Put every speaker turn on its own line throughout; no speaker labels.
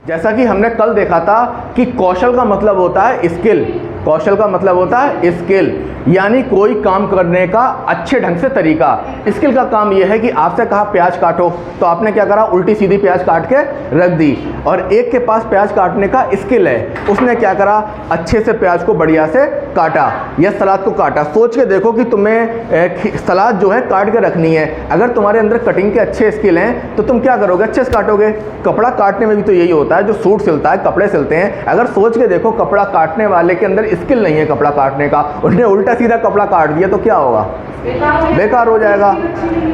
जैसा कि हमने कल देखा था कि कौशल का मतलब होता है स्किल, कौशल का मतलब होता है स्किल, यानी कोई काम करने का अच्छे ढंग से तरीका। स्किल का काम यह है कि आपसे कहा प्याज काटो तो आपने क्या करा, उल्टी सीधी प्याज काट के रख दी। और एक के पास प्याज काटने का स्किल है, उसने क्या करा, अच्छे से प्याज को बढ़िया से काटा या सलाद को काटा। सोच के देखो कि तुम्हें सलाद जो है काट के रखनी है, अगर तुम्हारे अंदर कटिंग के अच्छे स्किल हैं तो तुम क्या करोगे, अच्छे से काटोगे। कपड़ा काटने में भी तो यही होता है, जो सूट सिलता है, कपड़े सिलते हैं, अगर सोच के देखो कपड़ा काटने वाले के अंदर स्किल नहीं है कपड़ा काटने का, उसने उल्टा सीधा कपड़ा काट दिया तो क्या होगा, बेकार हो जाएगा।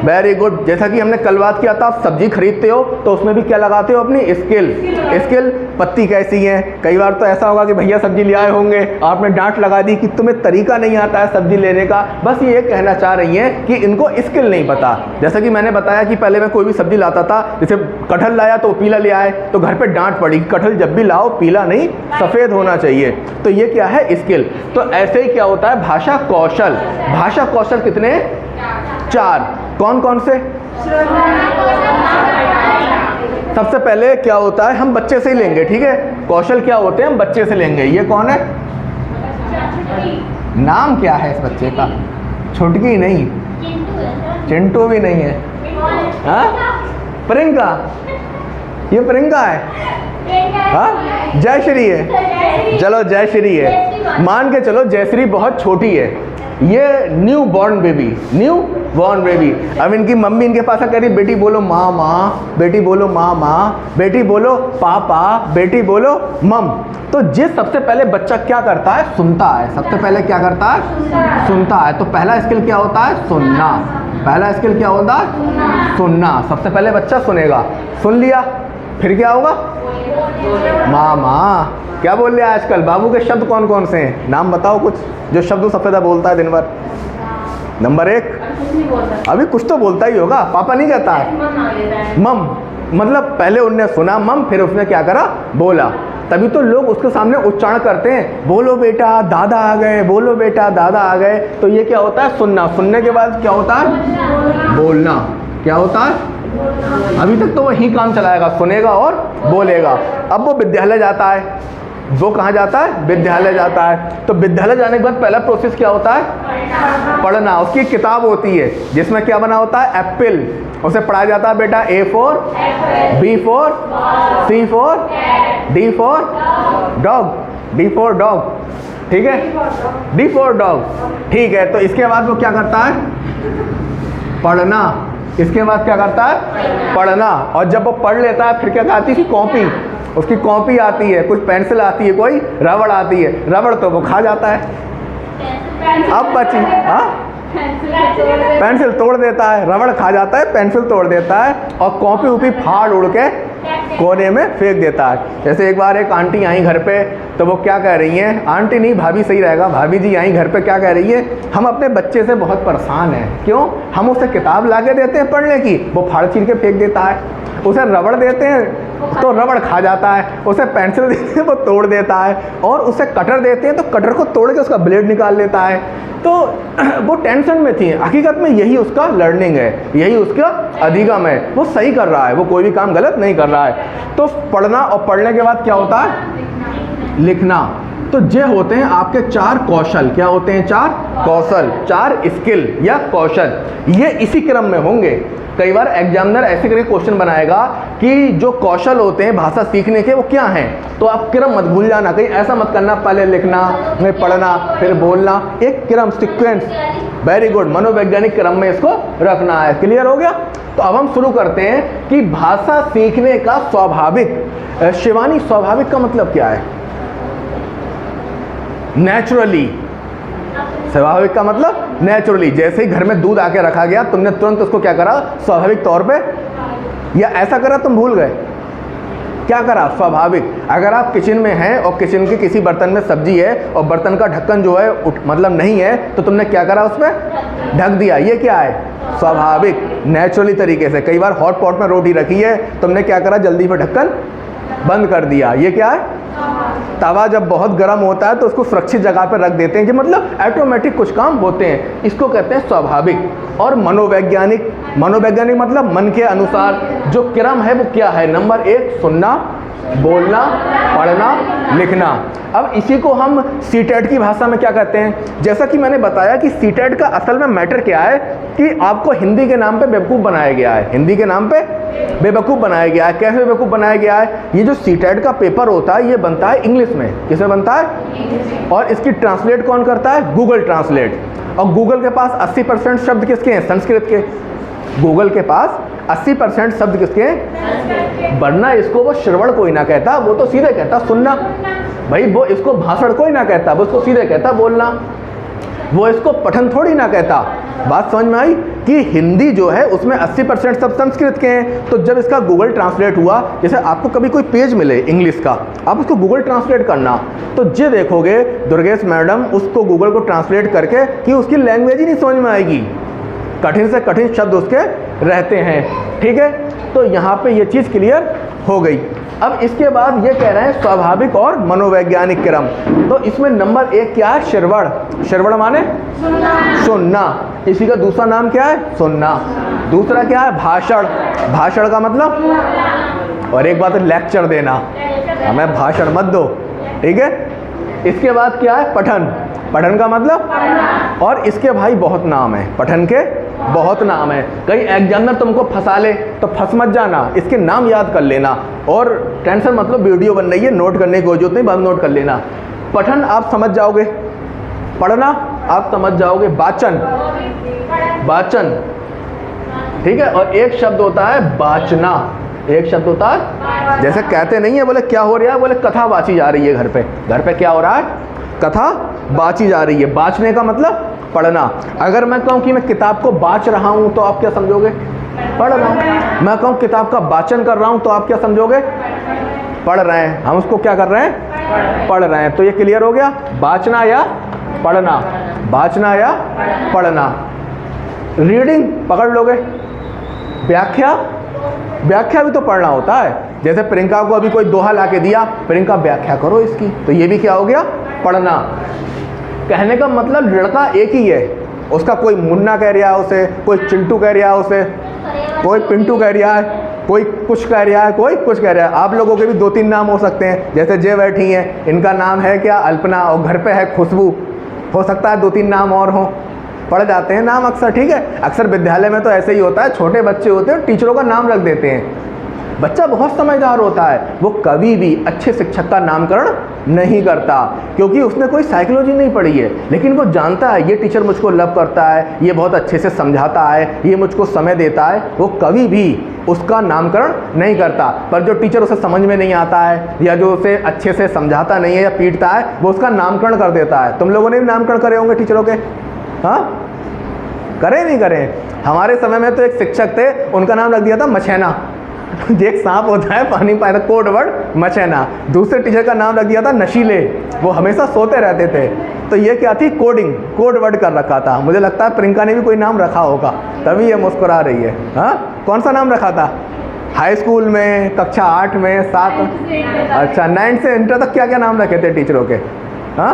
Very good. जैसा कि हमने कल बात किया था, आप सब्जी खरीदते हो तो उसमें भी क्या लगाते हो, अपनी स्किल। स्किल पत्ती कैसी है, कई बार तो ऐसा होगा कि भैया सब्जी ले आए होंगे, आपने डांट लगा दी कि तुम्हें तरीका नहीं आता है सब्जी लेने का। बस ये कहना चाह रही हैं कि इनको स्किल नहीं पता। जैसा कि मैंने बताया कि पहले मैं कोई भी सब्जी लाता था, जैसे कटहल लाया तो पीला ले आए, तो घर पे डांट पड़ी, कटहल जब भी लाओ पीला नहीं सफ़ेद होना चाहिए। तो ये क्या है, स्किल। तो ऐसे ही क्या होता है, भाषा कौशल। भाषा कौशल कितने, 4। कौन कौन से? सबसे पहले क्या होता है, हम बच्चे से ही लेंगे, ठीक है। कौशल क्या होते हैं, हम बच्चे से लेंगे। ये कौन है, नाम क्या है इस बच्चे का? छुटकी नहीं, चिंटू भी नहीं है, हाँ, प्रियंका। ये प्रियंका है, हाँ, जयश्री है। चलो जयश्री है, मान के चलो जयश्री बहुत छोटी है। ये new born baby, new born baby. अब इनकी मम्मी इनके पास कह रही, बेटी बोलो माँ माँ, बेटी बोलो माँ माँ, बेटी बोलो पापा, बेटी बोलो मम। तो जिस सबसे पहले बच्चा क्या करता है, सुनता है। सबसे पहले क्या करता है, सुनता है। तो पहला स्किल क्या होता है, सुनना। पहला स्किल क्या होता है, सुनना। सबसे पहले बच्चा सुनेगा, सुन लिया, फिर क्या होगा, माँ माँ। क्या बोल रहे हैं आजकल, बाबू के शब्द कौन कौन से हैं, नाम बताओ कुछ, जो शब्द सफेदा बोलता है दिन भर। नंबर 1, अभी कुछ तो बोलता ही होगा, पापा नहीं कहता है, मम। मतलब पहले उनने सुना मम, फिर उसने क्या करा, बोला। तभी तो लोग उसके सामने उच्चारण करते हैं, बोलो बेटा दादा आ गए, बोलो बेटा दादा आ गए। तो ये क्या होता है, सुनना। सुनने के बाद क्या होता है, बोलना। क्या होता है, अभी तक तो वही काम चलाएगा, सुनेगा और बोलेगा। अब वो विद्यालय जाता है, वो कहाँ जाता है, विद्यालय जाता है। तो विद्यालय जाने के बाद पहला प्रोसेस क्या होता है, पढ़ना। उसकी एक किताब होती है जिसमें क्या बना होता है, एप्पल। उसे पढ़ाया जाता है, बेटा A for B for C for D for dog, D for dog, ठीक है, D for dog, ठीक है। तो इसके बाद वो क्या करता है, पढ़ना। इसके बाद क्या करता है, पढ़ना। और जब वो पढ़ लेता है फिर क्या आती है, कॉपी। उसकी कॉपी आती है, कुछ पेंसिल आती है, कोई रबड़ आती है। रबड़ तो वो खा जाता है। अब बची, हाँ, पेंसिल तोड़ देता है, रबड़ खा जाता है, पेंसिल तोड़ देता है, और कॉपी उपी फाड़ उड़ के कोने में फेंक देता है। जैसे एक बार एक आंटी आई घर पे, तो वो क्या कह रही हैं, आंटी नहीं भाभी सही रहेगा, भाभी जी आई घर पे, क्या कह रही है, हम अपने बच्चे से बहुत परेशान हैं। क्यों, हम उसे किताब ला के देते हैं पढ़ने की, वो फाड़ चीर के फेंक देता है। उसे रबड़ देते हैं तो रबड़ खा जाता है, उसे पेंसिल देते हैं वो तोड़ देता है, और उसे कटर देते हैं तो कटर को तोड़ के उसका ब्लेड निकाल लेता है। तो वो टेंशन में थी। हकीकत में यही उसका लर्निंग है, यही उसका अधिगम है, वो सही कर रहा है, वो कोई भी काम गलत नहीं कर रहा है। तो पढ़ना, और पढ़ने के बाद क्या होता है, लिखना। तो ये होते हैं आपके 4 कौशल। क्या होते हैं, 4 कौशल, 4 स्किल या कौशल। ये इसी क्रम में होंगे। कई बार एग्जामिनर ऐसे करके क्वेश्चन बनाएगा कि जो कौशल होते हैं भाषा सीखने के वो क्या हैं, तो आप क्रम मत भूल जाना, कहीं ऐसा मत करना पहले लिखना, फिर पढ़ना, फिर बोलना, एक क्रम, सीक्वेंस। वेरी गुड, मनोवैज्ञानिक क्रम में इसको रखना है। क्लियर हो गया। तो अब हम शुरू करते हैं कि भाषा सीखने का स्वाभाविक। शिवानी, स्वाभाविक का मतलब क्या है, नेचुरली। स्वाभाविक का मतलब नेचुरली। जैसे ही घर में दूध आके रखा गया, तुमने तुरंत उसको क्या करा, स्वाभाविक तौर पे, या ऐसा करा तुम भूल गए, क्या करा, स्वाभाविक। अगर आप किचन में हैं और किचन के किसी बर्तन में सब्जी है और बर्तन का ढक्कन जो है मतलब नहीं है, तो तुमने क्या करा, उसमें ढक दिया। ये क्या है, स्वाभाविक, नेचुरली तरीके से। कई बार हॉट पॉट में रोटी रखी है, तुमने क्या करा, जल्दी से ढक्कन बंद कर दिया। ये क्या है, तवा जब बहुत गर्म होता है तो उसको सुरक्षित जगह पर रख देते हैं, कि मतलब ऑटोमेटिक कुछ काम होते हैं, इसको कहते हैं स्वाभाविक। और मनोवैज्ञानिक, मनोवैज्ञानिक मतलब मन के अनुसार जो क्रम है वो क्या है, नंबर 1 सुनना, बोलना, पढ़ना, लिखना। अब इसी को हम सीटेट की भाषा में क्या कहते हैं? जैसा कि मैंने बताया कि सीटेट का असल में मैटर क्या है कि आपको हिंदी के नाम पे बेवकूफ़ बनाया गया है। हिंदी के नाम पे बेवकूफ़ बनाया गया है। कैसे बेवकूफ़ बनाया गया है? ये जो सीटेट का पेपर होता है ये बनता है इंग्लिश में। किसमें बनता है? और इसकी ट्रांसलेट कौन करता है? Google translate. और गूगल के पास 80% शब्द किसके हैं? संस्कृत के। गूगल के पास 80% शब्द किसके हैं? वरना इसको वो श्रवण कोई ना कहता, वो तो सीधे कहता सुनना। भाई वो इसको भाषण कोई ना कहता, वो इसको सीधे कहता बोलना। वो इसको पठन थोड़ी ना कहता। बात समझ में आई कि हिंदी जो है उसमें 80% सब संस्कृत के हैं। तो जब इसका गूगल ट्रांसलेट हुआ, जैसे आपको कभी कोई पेज मिले इंग्लिश का, आप उसको गूगल ट्रांसलेट करना, तो ये देखोगे दुर्गेश मैडम उसको गूगल को ट्रांसलेट करके कि उसकी लैंग्वेज ही नहीं समझ में आएगी। कठिन से कठिन शब्द उसके रहते हैं। ठीक है, तो यहाँ पे ये चीज़ क्लियर हो गई। अब इसके बाद ये कह रहे हैं स्वाभाविक और मनोवैज्ञानिक क्रम। तो इसमें नंबर 1 क्या है? श्रवण। श्रवण माने सुनना। इसी का दूसरा नाम क्या है? सुनना। दूसरा क्या है? भाषण। भाषण का मतलब, और एक बात लेक्चर देना, हमें भाषण मत दो। ठीक है। इसके बाद क्या है? पठन। पठन का मतलब, और इसके भाई बहुत नाम है, पठन के बहुत नाम है। कहीं एग्जामिनर तुमको फंसा ले तो फंस मत जाना, इसके नाम याद कर लेना। और टेंशन मतलब वीडियो बन रही है, नोट करने की कोई जरूरत नहीं, बस नोट कर लेना। पठन आप समझ जाओगे, पढ़ना आप समझ जाओगे, वाचन, वाचन। ठीक है। और एक शब्द होता है वाचना। एक शब्द होता है, जैसे कहते नहीं है, बोले क्या हो रहा है? बोले कथा बाची जा रही है घर पे। घर पे क्या हो रहा है? कथा बाची जा रही है। बाचने का मतलब पढ़ना। अगर मैं कहूँ कि मैं किताब को बाच रहा हूँ तो आप क्या समझोगे? पढ़ रहा हूँ। मैं कहूँ किताब का वाचन कर रहा हूँ तो आप क्या समझोगे? पढ़ रहे हैं। हम उसको क्या कर रहे हैं? पढ़ रहे हैं। तो ये क्लियर हो गया, बाचना या पढ़ना, बाचना या पढ़ना। रीडिंग पकड़ लोगे। व्याख्या, व्याख्या भी तो पढ़ना होता है। जैसे प्रियंका को अभी कोई दोहा ला के दिया, प्रियंका व्याख्या करो इसकी, तो ये भी क्या हो गया? पढ़ना। कहने का मतलब लड़का एक ही है, उसका कोई मुन्ना कह रहा है उसे, कोई चिंटू कह रहा है उसे, कोई पिंटू कह रहा है, कोई कुछ कह रहा है, कोई कुछ कह रहा है। आप लोगों के भी 2-3 नाम हो सकते हैं। जैसे जे बैठी हैं, इनका नाम है क्या? अल्पना, और घर पे है खुशबू। हो सकता है 2-3 नाम और हों, पढ़ जाते हैं नाम अक्सर। ठीक है। अक्सर विद्यालय में तो ऐसे ही होता है, छोटे बच्चे होते हैं टीचरों का नाम रख देते हैं। बच्चा बहुत समझदार होता है, वो कभी भी अच्छे शिक्षक का नामकरण नहीं करता, क्योंकि उसने कोई साइकोलॉजी नहीं पढ़ी है, लेकिन वो जानता है ये टीचर मुझको लव करता है, ये बहुत अच्छे से समझाता है, ये मुझको समय देता है। वो कभी भी उसका नामकरण नहीं करता। पर जो टीचर उसे समझ में नहीं आता है, या जो उसे अच्छे से समझाता नहीं है या पीटता है, वो उसका नामकरण कर देता है। तुम लोगों ने भी नामकरण करे होंगे टीचरों के? हाँ, करे नहीं करे? हमारे समय में तो एक शिक्षक थे, उनका नाम रख दिया था मछैना। एक सांप होता है पानी पाया था, कोड वर्ड मछैना। दूसरे टीचर का नाम रख दिया था नशीले, वो हमेशा सोते रहते थे। तो ये क्या थी? कोडिंग, कोड वर्ड कर रखा था। मुझे लगता है प्रियंका ने भी कोई नाम रखा होगा, तभी ये मुस्कुरा रही है। हाँ, कौन सा नाम रखा था? हाई स्कूल में, कक्षा 8 में, 7? अच्छा, 9 से इंटर तक क्या क्या नाम रखे थे टीचरों के? हाँ,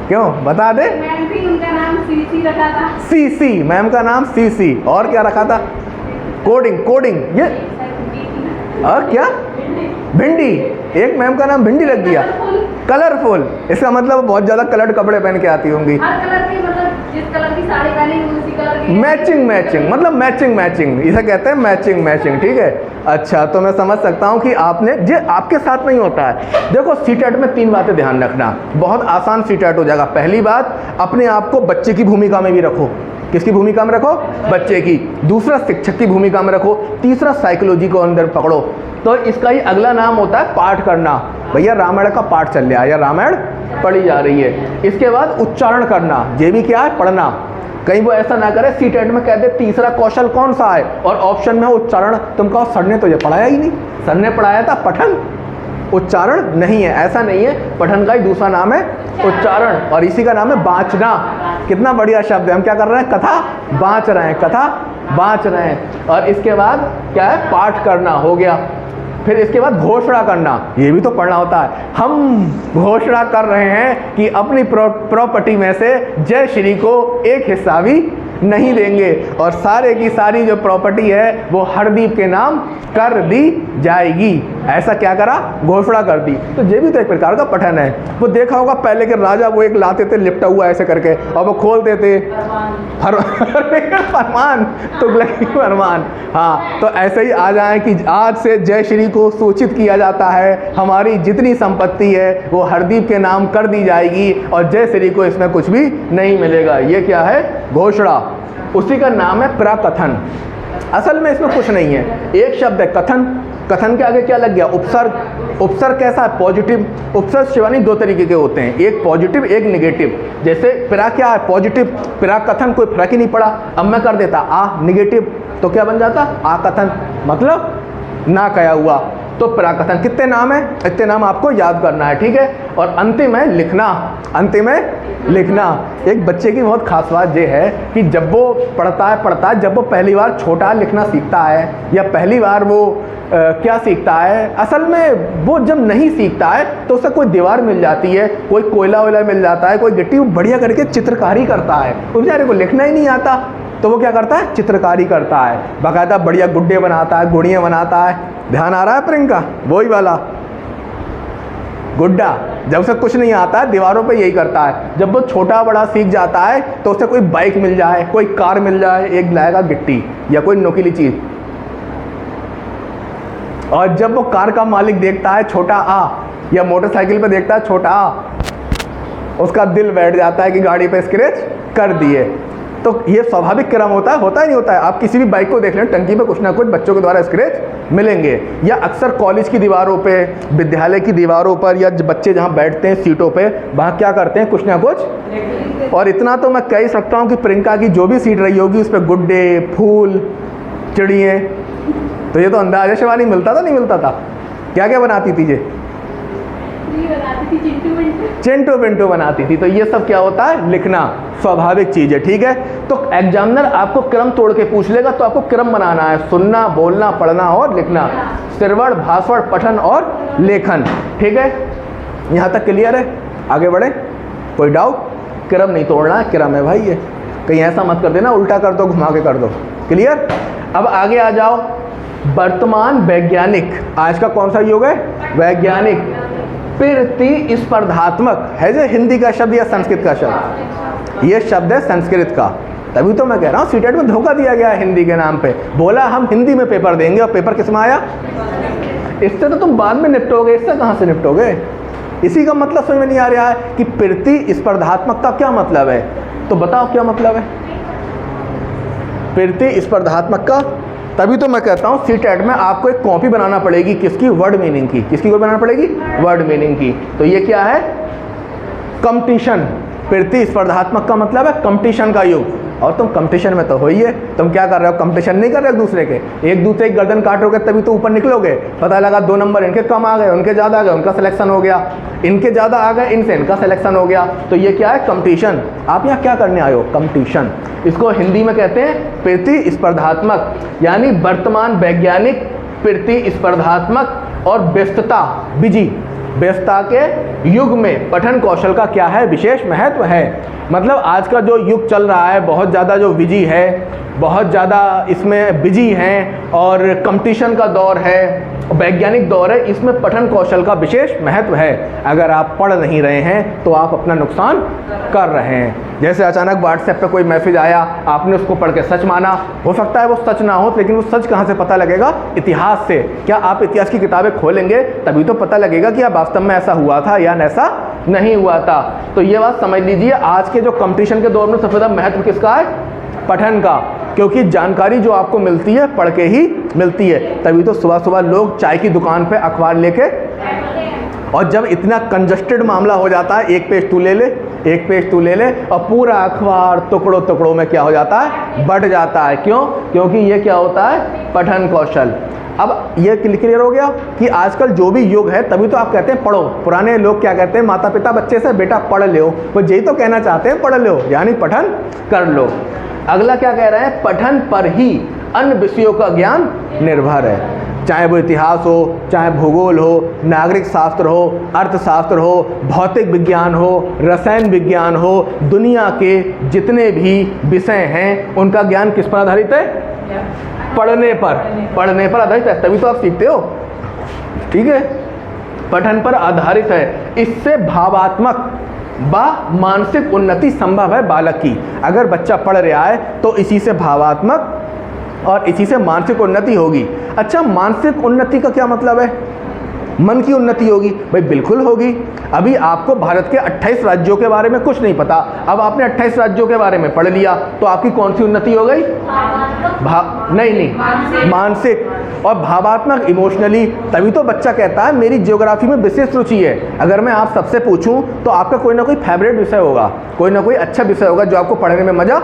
क्यों बता दे?
मैम भी उनका नाम सीसी रखा था।
सीसी, मैम का नाम सीसी। और क्या रखा था? Coding, coding. ये क्या? भिंडी। एक मैम का नाम भिंडी रख दिया। कलरफुल, इसका मतलब बहुत ज़्यादा कलर्ड कपड़े पहन के आती होंगी।
हर कलर की, मतलब जिस कलर की साड़ी पहनी उसी कलर की।
मैचिंग, मैचिंग मतलब मैचिंग, मैचिंग इसे कहते हैं, मैचिंग, मैचिंग। ठीक है। अच्छा, तो मैं समझ सकता हूँ कि आपने, ये आपके साथ नहीं होता है। देखो, सीटेट में 3 बातें ध्यान रखना, बहुत आसान सीटेट हो जाएगा। पहली बात, अपने आप को बच्चे की भूमिका में भी रखो। किसकी भूमिका में रखो? बच्चे की। दूसरा, शिक्षक की भूमिका में रखो। तीसरा, साइकोलॉजी को अंदर पकड़ो। तो इसका ही अगला नाम होता है पाठ करना। भैया रामायण का पाठ चल रहा है या रामायण पढ़ी जा रही है। इसके बाद उच्चारण करना, ये भी क्या है? पढ़ना। कहीं वो ऐसा ना करे सीटेट में कह दे तीसरा कौशल कौन सा है और ऑप्शन में उच्चारण, तुम कहो सर ने तो ये पढ़ाया ही नहीं, सर ने पढ़ाया था पठन, उच्चारण नहीं है। ऐसा नहीं है, पठन का ही दूसरा नाम है उच्चारण, और इसी का नाम है बाँचना। कितना बढ़िया शब्द है। हम क्या कर रहे हैं? कथा बाँच रहे हैं, कथा बाँच रहे हैं। और इसके बाद क्या है? पाठ करना हो गया। फिर इसके बाद घोषणा करना, ये भी तो पढ़ना होता है। हम घोषणा कर रहे हैं कि अपनी प्रॉपर्टी में से जय श्री को एक हिस्सा भी नहीं देंगे, और सारे की सारी जो प्रॉपर्टी है वो हरदीप के नाम कर दी जाएगी, ऐसा क्या करा, घोषणा कर दी। तो ये भी तो एक प्रकार का पठन है। वो देखा होगा पहले के राजा वो एक लाते थे लिपटा हुआ ऐसे करके और वो खोलते थे फरमान, तुगलकी फरमान। हाँ, तो ऐसे ही आ जाए कि आज से जय श्री को सूचित किया जाता है, हमारी जितनी संपत्ति है वो हरदीप के नाम कर दी जाएगी और जय श्री को इसमें कुछ भी नहीं मिलेगा। ये क्या है, घोषणा। उसी का नाम है प्रकथन। असल में इसमें कुछ नहीं है, एक शब्द है कथन, कथन के आगे क्या लग गया, उपसर्ग। उपसर्ग कैसा है, पॉजिटिव। उपसर्ग शिवानी दो तरीके के होते हैं, एक पॉजिटिव एक निगेटिव। जैसे प्रा क्या है, पॉजिटिव, प्रा कथन, कोई फर्क ही नहीं पड़ा। अब मैं कर देता आ निगेटिव, तो क्या बन जाता, आ कथन, मतलब ना कहा हुआ। तो प्राकथन। कितने नाम है, इतने नाम आपको याद करना है, ठीक है। और अंतिम है लिखना, अंतिम है लिखना। एक बच्चे की बहुत खास बात ये है कि जब वो पढ़ता है, जब वो पहली बार छोटा लिखना सीखता है या पहली बार वो क्या सीखता है, असल में वो जब नहीं सीखता है तो उसे कोई दीवार मिल जाती है, कोई कोयला वोयला मिल जाता है, कोई गिट्टी, बढ़िया करके चित्रकारी करता है। उस बेचारे को लिखना ही नहीं आता तो वो क्या करता है, चित्रकारी करता है, बाकायदा बढ़िया गुड्डे बनाता है, गुड़ियाँ बनाता है। ध्यान आ रहा है प्रियंका, वही वाला गुड्डा। जब उसे कुछ नहीं आता है दीवारों पे यही करता है। जब वो छोटा बड़ा सीख जाता है तो उसे कोई बाइक मिल जाए, कोई कार मिल जाए, एक लाएगा गिट्टी या कोई नोकीली चीज़। और जब वो कार का मालिक देखता है छोटा आ, या मोटरसाइकिल पे देखता है छोटा आ, उसका दिल बैठ जाता है कि गाड़ी पे स्क्रैच कर दिए। तो ये स्वाभाविक क्रम होता है नहीं होता है। आप किसी भी बाइक को देख लें, टंकी पे कुछ ना कुछ बच्चों के द्वारा स्क्रैच मिलेंगे, या अक्सर कॉलेज की दीवारों पे, विद्यालय की दीवारों पर, या बच्चे जहाँ बैठते हैं सीटों पे, वहाँ क्या करते हैं, कुछ ना कुछ। और इतना तो मैं कह ही सकता हूँ कि प्रियंका की जो भी सीट रही होगी उस पर गुड्डे, फूल, चिड़िए, तो ये तो अंदाजा शिवानी मिलता था नहीं मिलता था। क्या क्या बनाती थी ये, चिंटू पिंटू बनाती थी। तो ये सब क्या होता है, लिखना, स्वाभाविक चीज़ है, ठीक है। तो एग्जामिनर आपको क्रम तोड़ के पूछ लेगा तो आपको क्रम बनाना है, सुनना, बोलना, पढ़ना और लिखना, श्रवण, भाषण, पठन और लेखन, ठीक है। यहाँ तक क्लियर है, आगे बढ़े, कोई डाउट। क्रम नहीं तोड़ना है, क्रम है भाई ये, कहीं ऐसा मत कर देना उल्टा कर दो, घुमा के कर दो, क्लियर। अब आगे आ जाओ, वर्तमान वैज्ञानिक, आज का कौन सा युग है, वैज्ञानिक। प्रतिस्पर्धात्मक है जो हिंदी का शब्द या संस्कृत का शब्द, ये शब्द है संस्कृत का। तभी तो मैं कह रहा हूँ सीटेट में धोखा दिया गया है हिंदी के नाम पे। बोला हम हिंदी में पेपर देंगे और पेपर किस में आया, इससे तो तुम बाद में निपटोगे, इससे कहाँ से निपटोगे। इसी का मतलब समझ में नहीं आ रहा है कि प्रतिस्पर्धात्मक का क्या मतलब है, तो बताओ क्या मतलब है प्रतिस्पर्धात्मक का। तभी तो मैं कहता हूँ सीटेट में आपको एक कॉपी बनाना पड़ेगी, किसकी, वर्ड मीनिंग की। किसकी कॉपी बनाना पड़ेगी, वर्ड मीनिंग की। तो ये क्या है, कंपटीशन। प्रतिस्पर्धात्मक का मतलब है कंपटीशन का युग, और तुम कंपटीशन में तो हो ही है। तुम क्या कर रहे हो, कंपटीशन नहीं कर रहे एक दूसरे की गर्दन काटोगे तभी तो ऊपर निकलोगे। पता लगा 2 नंबर इनके कम आ गए, उनके ज़्यादा आ गए, उनका सिलेक्शन हो गया, इनके ज़्यादा आ गए, इनसे इनका सिलेक्शन हो गया। तो ये क्या है, कंपटीशन। आप यहाँ क्या करने आए हो, कंपटीशन। इसको हिंदी में कहते हैं प्रतिस्पर्धात्मक, यानी वर्तमान वैज्ञानिक प्रतिस्पर्धात्मक और व्यस्तता, बिजी, व्यस्तता के युग में पठन कौशल का क्या है, विशेष महत्व है। मतलब आज का जो युग चल रहा है, बहुत ज़्यादा जो बिजी है, बहुत ज़्यादा इसमें बिजी हैं, और कंपटीशन का दौर है, वैज्ञानिक दौर है, इसमें पठन कौशल का विशेष महत्व है। अगर आप पढ़ नहीं रहे हैं तो आप अपना नुकसान कर रहे हैं। जैसे अचानक व्हाट्सएप पे कोई मैसेज आया, आपने उसको पढ़ के सच माना, हो सकता है वो सच ना हो, लेकिन वो सच कहाँ से पता लगेगा, इतिहास से। क्या आप इतिहास की किताबें खोलेंगे तभी तो पता लगेगा कि वास्तव में ऐसा हुआ था या ऐसा नहीं हुआ था। तो ये बात समझ लीजिए, आज के जो कंपटीशन के दौर में सबसे ज़्यादा महत्व किसका है, पठन का। क्योंकि जानकारी जो आपको मिलती है पढ़ के ही मिलती है। तभी तो सुबह सुबह लोग चाय की दुकान पे अखबार लेके, और जब इतना कंजस्टेड मामला हो जाता है, एक पेज तू ले ले, एक पेज तू ले ले, और पूरा अखबार टुकड़ों टुकड़ों में क्या हो जाता है, बढ़ जाता है। क्यों, क्योंकि ये क्या होता है, पठन कौशल। अब ये क्लियर हो गया कि आजकल जो भी युग है, तभी तो आप कहते हैं पढ़ो। पुराने लोग क्या कहते हैं, माता पिता बच्चे से, बेटा पढ़ लो, वो यही तो कहना चाहते हैं, पढ़ लो, यानी पठन कर लो। अगला क्या कह रहे हैं, पठन पर ही अन्य विषयों का ज्ञान निर्भर है। चाहे वो इतिहास हो, चाहे भूगोल हो, नागरिक शास्त्र हो, अर्थशास्त्र हो, भौतिक विज्ञान हो, रसायन विज्ञान हो, दुनिया के जितने भी विषय हैं उनका ज्ञान किस पर आधारित है, पढ़ने पर आधारित है। तभी तो आप सीखते हो। ठीक है, पठन पर आधारित है। इससे भावात्मक व मानसिक उन्नति संभव है बालक की। अगर बच्चा पढ़ रहा है तो इसी से भावात्मक और इसी से मानसिक उन्नति होगी। अच्छा, मानसिक उन्नति का क्या मतलब है? मन की उन्नति होगी। भाई बिल्कुल होगी। अभी आपको भारत के 28 राज्यों के बारे में कुछ नहीं पता, अब आपने 28 राज्यों के बारे में पढ़ लिया तो आपकी कौन सी उन्नति हो गई? नहीं, मानसिक और भावात्मक, इमोशनली। तभी तो बच्चा कहता है मेरी ज्योग्राफी में विशेष रुचि है। अगर मैं आप सबसे पूछूं तो आपका कोई ना कोई फेवरेट विषय होगा, कोई ना कोई अच्छा विषय होगा जो आपको पढ़ने में मज़ा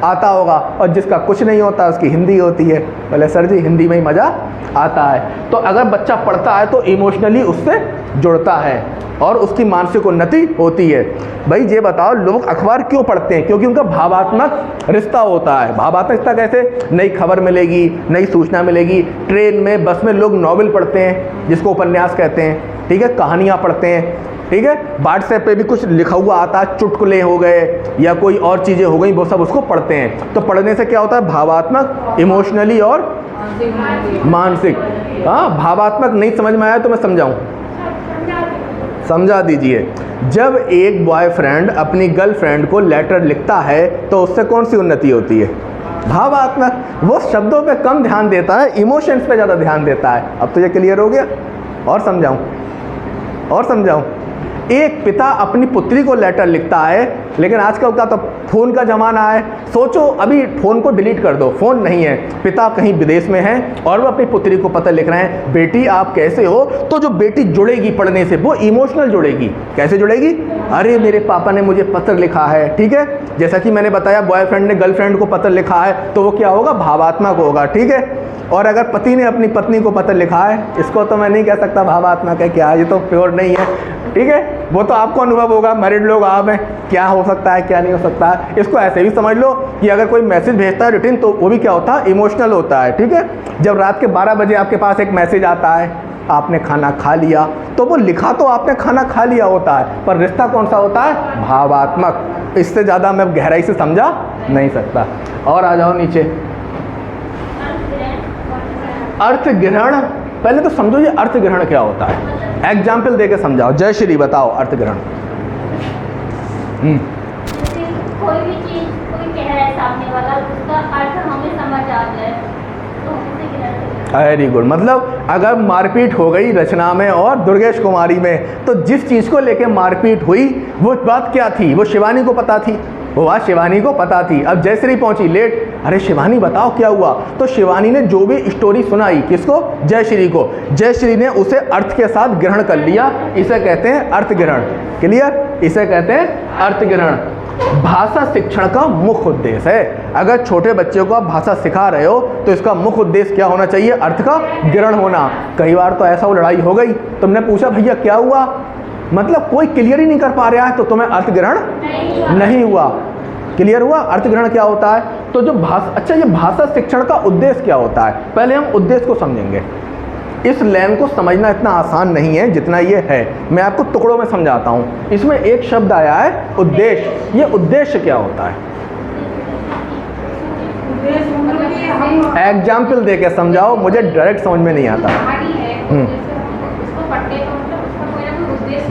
आता होगा, और जिसका कुछ नहीं होता उसकी हिंदी होती है। बोले सर जी हिंदी में ही मज़ा आता है। तो अगर बच्चा पढ़ता है तो इमोशनली उससे जुड़ता है और उसकी मानसिक उन्नति होती है। भाई ये बताओ, लोग अखबार क्यों पढ़ते हैं? क्योंकि उनका भावात्मक रिश्ता होता है। भावात्मक रिश्ता कैसे? नई खबर मिलेगी, नई सूचना मिलेगी। ट्रेन में, बस में लोग नॉवेल पढ़ते हैं जिसको उपन्यास कहते हैं, ठीक है, कहानियाँ पढ़ते हैं, ठीक है। व्हाट्सएप पे भी कुछ लिखा हुआ आता है, चुटकुले हो गए या कोई और चीज़ें हो गई, वो सब उसको पढ़ते हैं। तो पढ़ने से क्या होता है? भावात्मक, इमोशनली और मानसिक। हाँ, भावात्मक नहीं समझ में आया तो मैं समझाऊँ? समझा दीजिए। जब एक बॉयफ्रेंड अपनी गर्लफ्रेंड को लेटर लिखता है तो उससे कौन सी उन्नति होती है? भावात्मक। वो शब्दों पे कम ध्यान देता है, इमोशंस पे ज़्यादा ध्यान देता है। अब तो ये क्लियर हो गया? और समझाऊँ? और समझाऊँ? एक पिता अपनी पुत्री को लेटर लिखता है, लेकिन आजकल का तो फ़ोन का ज़माना है। सोचो, अभी फ़ोन को डिलीट कर दो, फ़ोन नहीं है, पिता कहीं विदेश में है और वो अपनी पुत्री को पत्र लिख रहे हैं, बेटी आप कैसे हो? तो जो बेटी जुड़ेगी पढ़ने से, वो इमोशनल जुड़ेगी। कैसे जुड़ेगी? अरे मेरे पापा ने मुझे पत्र लिखा है, ठीक है। जैसा कि मैंने बताया, बॉयफ्रेंड ने गर्लफ्रेंड को पत्र लिखा है तो वो क्या होगा? भावात्मक होगा, ठीक है। और अगर पति ने अपनी पत्नी को पत्र लिखा है, इसको तो मैं नहीं कह सकता भावात्मक है, क्या ये तो प्योर नहीं है, ठीक है। वो तो आपको अनुभव होगा, मैरिड लोग आप हैं, क्या हो सकता है क्या नहीं हो सकता है। इसको ऐसे भी समझ लो कि अगर कोई मैसेज भेजता है रिटन, तो वो भी क्या होता है? इमोशनल होता है, ठीक है। जब रात के 12 बजे आपके पास एक मैसेज आता है, आपने खाना खा लिया, तो वो लिखा तो आपने खाना खा लिया होता है, पर रिश्ता कौन सा होता है? भावात्मक। इससे ज़्यादा मैं गहराई से समझा नहीं सकता। और आ जाओ नीचे। अर्थ ग्रहण, पहले तो समझो ये अर्थ ग्रहण क्या होता है। एग्जाम्पल देके समझाओ। जय श्री बताओ अर्थ ग्रहण।
कोई भी चीज कोई कह रहा है सामने वाला, उसका अर्थ हमें समझ आ जाए तो हम उसे ग्रहण करें।
Very good. मतलब अगर मारपीट हो गई रचना में और दुर्गेश कुमारी में, तो जिस चीज़ को लेके मारपीट हुई वो बात क्या थी? वो शिवानी को पता थी, वो बात शिवानी को पता थी। अब जयश्री पहुंची लेट, अरे शिवानी बताओ क्या हुआ? तो शिवानी ने जो भी स्टोरी सुनाई, किसको? जयश्री को। जयश्री ने उसे अर्थ के साथ ग्रहण कर लिया, इसे कहते हैं अर्थ ग्रहण। क्लियर? इसे कहते हैं अर्थ ग्रहण। भाषा शिक्षण का मुख्य उद्देश्य है। अगर छोटे बच्चे को आप भाषा सिखा रहे हो तो इसका मुख्य उद्देश्य क्या होना चाहिए? अर्थ का ग्रहण होना। कई बार तो ऐसा वो लड़ाई हो गई, तुमने पूछा भैया क्या हुआ, मतलब कोई क्लियर ही नहीं कर पा रहा है, तो तुम्हें अर्थ ग्रहण नहीं हुआ। क्लियर हुआ? अर्थ ग्रहण क्या होता है? तो जो भाषा, अच्छा ये भाषा शिक्षण का उद्देश्य क्या होता है? पहले हम उद्देश्य को समझेंगे। इस लाइन को समझना इतना आसान नहीं है जितना ये है। मैं आपको टुकड़ों में समझाता हूँ। इसमें एक शब्द आया है उद्देश्य। ये उद्देश्य क्या होता है? एग्जाम्पल दे के समझाओ, मुझे डायरेक्ट समझ में नहीं आता।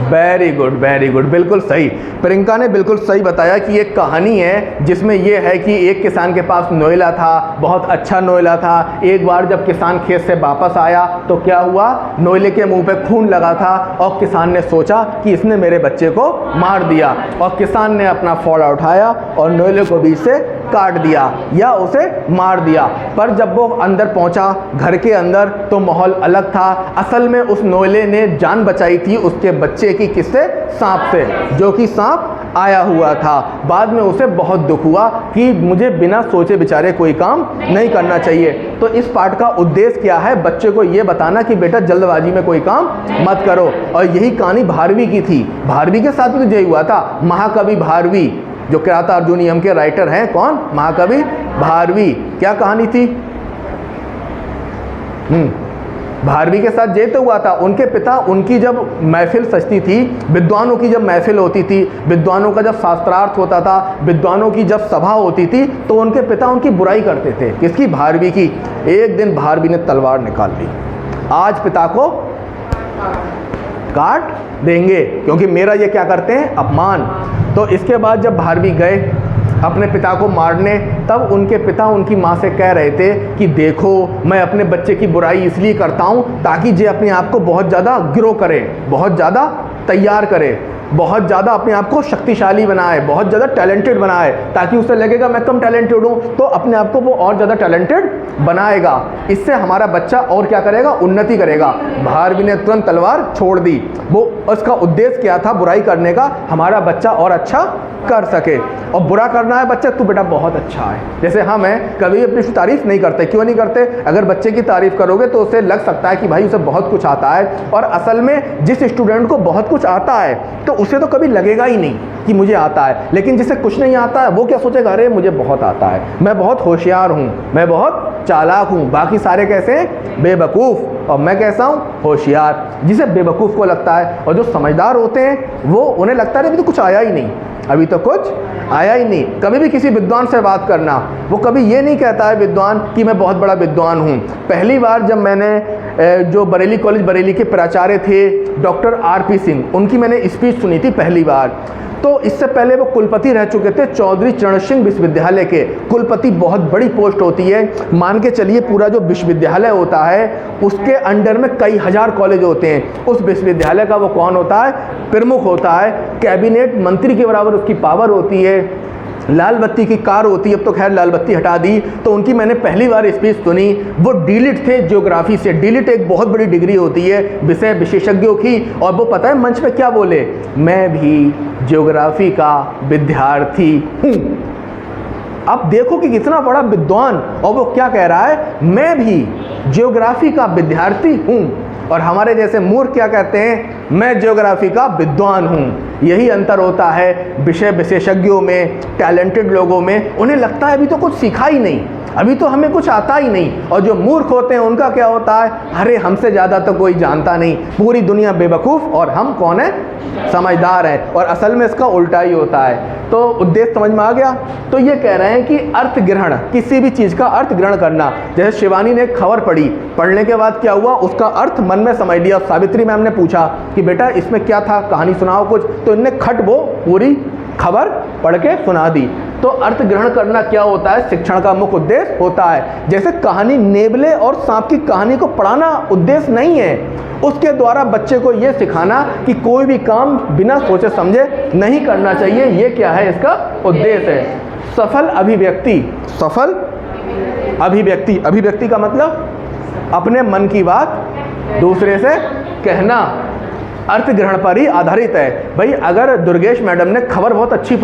वेरी गुड, वेरी गुड, बिल्कुल सही। प्रियंका ने बिल्कुल सही बताया कि एक कहानी है जिसमें यह है कि एक किसान के पास नोएला था, बहुत अच्छा नोएला था। एक बार जब किसान खेत से वापस आया तो क्या हुआ? नोएले के मुंह पे खून लगा था और किसान ने सोचा कि इसने मेरे बच्चे को मार दिया, और किसान ने अपना फावड़ा उठाया और नोएले को बीच से काट दिया या उसे मार दिया। पर जब वो अंदर पहुंचा, घर के अंदर, तो माहौल अलग था। असल में उस नोएले ने जान बचाई थी उसके बच्चे की, किससे? सांप से, जो कि सांप आया हुआ था। बाद में उसे बहुत दुख हुआ कि मुझे बिना सोचे विचारे कोई काम नहीं करना चाहिए। तो इस पाठ का उद्देश्य क्या है? बच्चे को ये बताना कि बेटा जल्दबाजी में कोई काम मत करो। और यही कहानी भारवी की थी। भारवी के साथ भी तो यही हुआ था। महाकवि भारवी, जो किराता अर्जुनीयम के राइटर हैं, कौन? महाकवि भारवी। क्या कहानी थी? भारवी के साथ ये तो हुआ था। उनके पिता, उनकी जब महफिल सजती थी, विद्वानों की जब महफिल होती थी, विद्वानों का जब शास्त्रार्थ होता था, विद्वानों की जब सभा होती थी, तो उनके पिता उनकी बुराई करते थे। किसकी? भारवी की। एक दिन भारवी ने तलवार निकाल ली। आज पिता को काट देंगे, क्योंकि मेरा ये क्या करते हैं, अपमान। तो इसके बाद जब भारवी गए अपने पिता को मारने, तब उनके पिता उनकी माँ से कह रहे थे कि देखो मैं अपने बच्चे की बुराई इसलिए करता हूँ ताकि ये अपने आप को बहुत ज़्यादा ग्रो करे, बहुत ज़्यादा तैयार करे, बहुत ज़्यादा अपने आप को शक्तिशाली बनाए, बहुत ज़्यादा टैलेंटेड बनाए, ताकि उसे लगेगा मैं कम टैलेंटेड हूँ तो अपने आप को वो और ज़्यादा टैलेंटेड बनाएगा। इससे हमारा बच्चा और क्या करेगा, उन्नति करेगा। भारवी ने तुरंत तलवार छोड़ दी। वो उसका उद्देश्य क्या था, बुराई करने का, हमारा बच्चा और अच्छा कर सके। और बुरा करना है बच्चा, तू बेटा बहुत अच्छा है। जैसे हम हैं, कभी अपनी तारीफ़ नहीं करते। क्यों नहीं करते? अगर बच्चे की तारीफ़ करोगे तो उसे लग सकता है कि भाई उसे बहुत कुछ आता है, और असल में जिस स्टूडेंट को बहुत कुछ आता है तो उसे तो कभी लगेगा ही नहीं कि मुझे आता है। लेकिन जिसे कुछ नहीं आता है वो क्या सोचेगा, अरे मुझे बहुत आता है, मैं बहुत होशियार हूँ, मैं बहुत चालाक हूँ, बाकी सारे कैसे हैं, बेवकूफ़, और मैं कैसा हूँ, होशियार। जिसे बेवकूफ़ को लगता है, और जो समझदार होते हैं वो उन्हें लगता है अभी तो कुछ आया ही नहीं, अभी तो कुछ आया ही नहीं। कभी भी किसी विद्वान से बात करना, वो कभी ये नहीं कहता है विद्वान कि मैं बहुत बड़ा विद्वान हूँ। पहली बार जब मैंने जो बरेली कॉलेज बरेली के प्राचार्य थे डॉक्टर आर.पी. सिंह, उनकी मैंने स्पीच सुनी थी पहली बार। तो इससे पहले वो कुलपति रह चुके थे चौधरी चरण सिंह विश्वविद्यालय के। कुलपति बहुत बड़ी पोस्ट होती है, मान के चलिए पूरा जो विश्वविद्यालय होता है उसके अंडर में कई हजार कॉलेज होते हैं। उस विश्वविद्यालय का वो कौन होता है, प्रमुख होता है। कैबिनेट मंत्री के बराबर उसकी पावर होती है। लाल बत्ती की कार होती है, अब तो खैर लाल बत्ती हटा दी। तो उनकी मैंने पहली बार स्पीच सुनी, वो डीलिट थे ज्योग्राफी से। डीलिट एक बहुत बड़ी डिग्री होती है विषय विशेषज्ञों की, और वो पता है मंच पे क्या बोले, मैं भी ज्योग्राफी का विद्यार्थी हूँ। अब देखो कि कितना बड़ा विद्वान, और वो क्या कह रहा है, मैं भी ज्योग्राफी का विद्यार्थी हूँ। और हमारे जैसे मूर्ख क्या कहते हैं, मैं ज्योग्राफी का विद्वान हूँ। यही अंतर होता है विषय विशेषज्ञों में, टैलेंटेड लोगों में। उन्हें लगता है अभी तो कुछ सीखा ही नहीं, अभी तो हमें कुछ आता ही नहीं। और जो मूर्ख होते हैं उनका क्या होता है, अरे हमसे ज़्यादा तो कोई जानता नहीं, पूरी दुनिया बेवकूफ़ और हम कौन है, समझदार है। और असल में इसका उल्टा ही होता है। तो उद्देश्य समझ में आ गया। तो ये कह रहे हैं कि अर्थ ग्रहण, किसी भी चीज़ का अर्थ ग्रहण करना। जैसे शिवानी ने खबर पढ़ी, पढ़ने के बाद क्या हुआ, उसका अर्थ मन में समझ लिया। सावित्री मैम ने पूछा कि बेटा इसमें क्या था, कहानी सुनाओ कुछ, तो इनने खट वो पूरी खबर पढ़ के सुना दी। तो अर्थ ग्रहण करना क्या होता है, शिक्षण का मुख्य उद्देश्य होता है। जैसे कहानी नेवले और सांप की कहानी को पढ़ाना उद्देश्य नहीं है, उसके द्वारा बच्चे को ये सिखाना कि कोई भी काम बिना सोचे समझे नहीं करना चाहिए, ये क्या है, इसका उद्देश्य है। सफल अभिव्यक्ति, सफल अभिव्यक्ति, अभिव्यक्ति का मतलब अपने मन की बात दूसरे से कहना, अर्थ ग्रहण पर ही आधारित है। भाई अगर दुर्गेश मैडम ने खबर बहुत अच्छी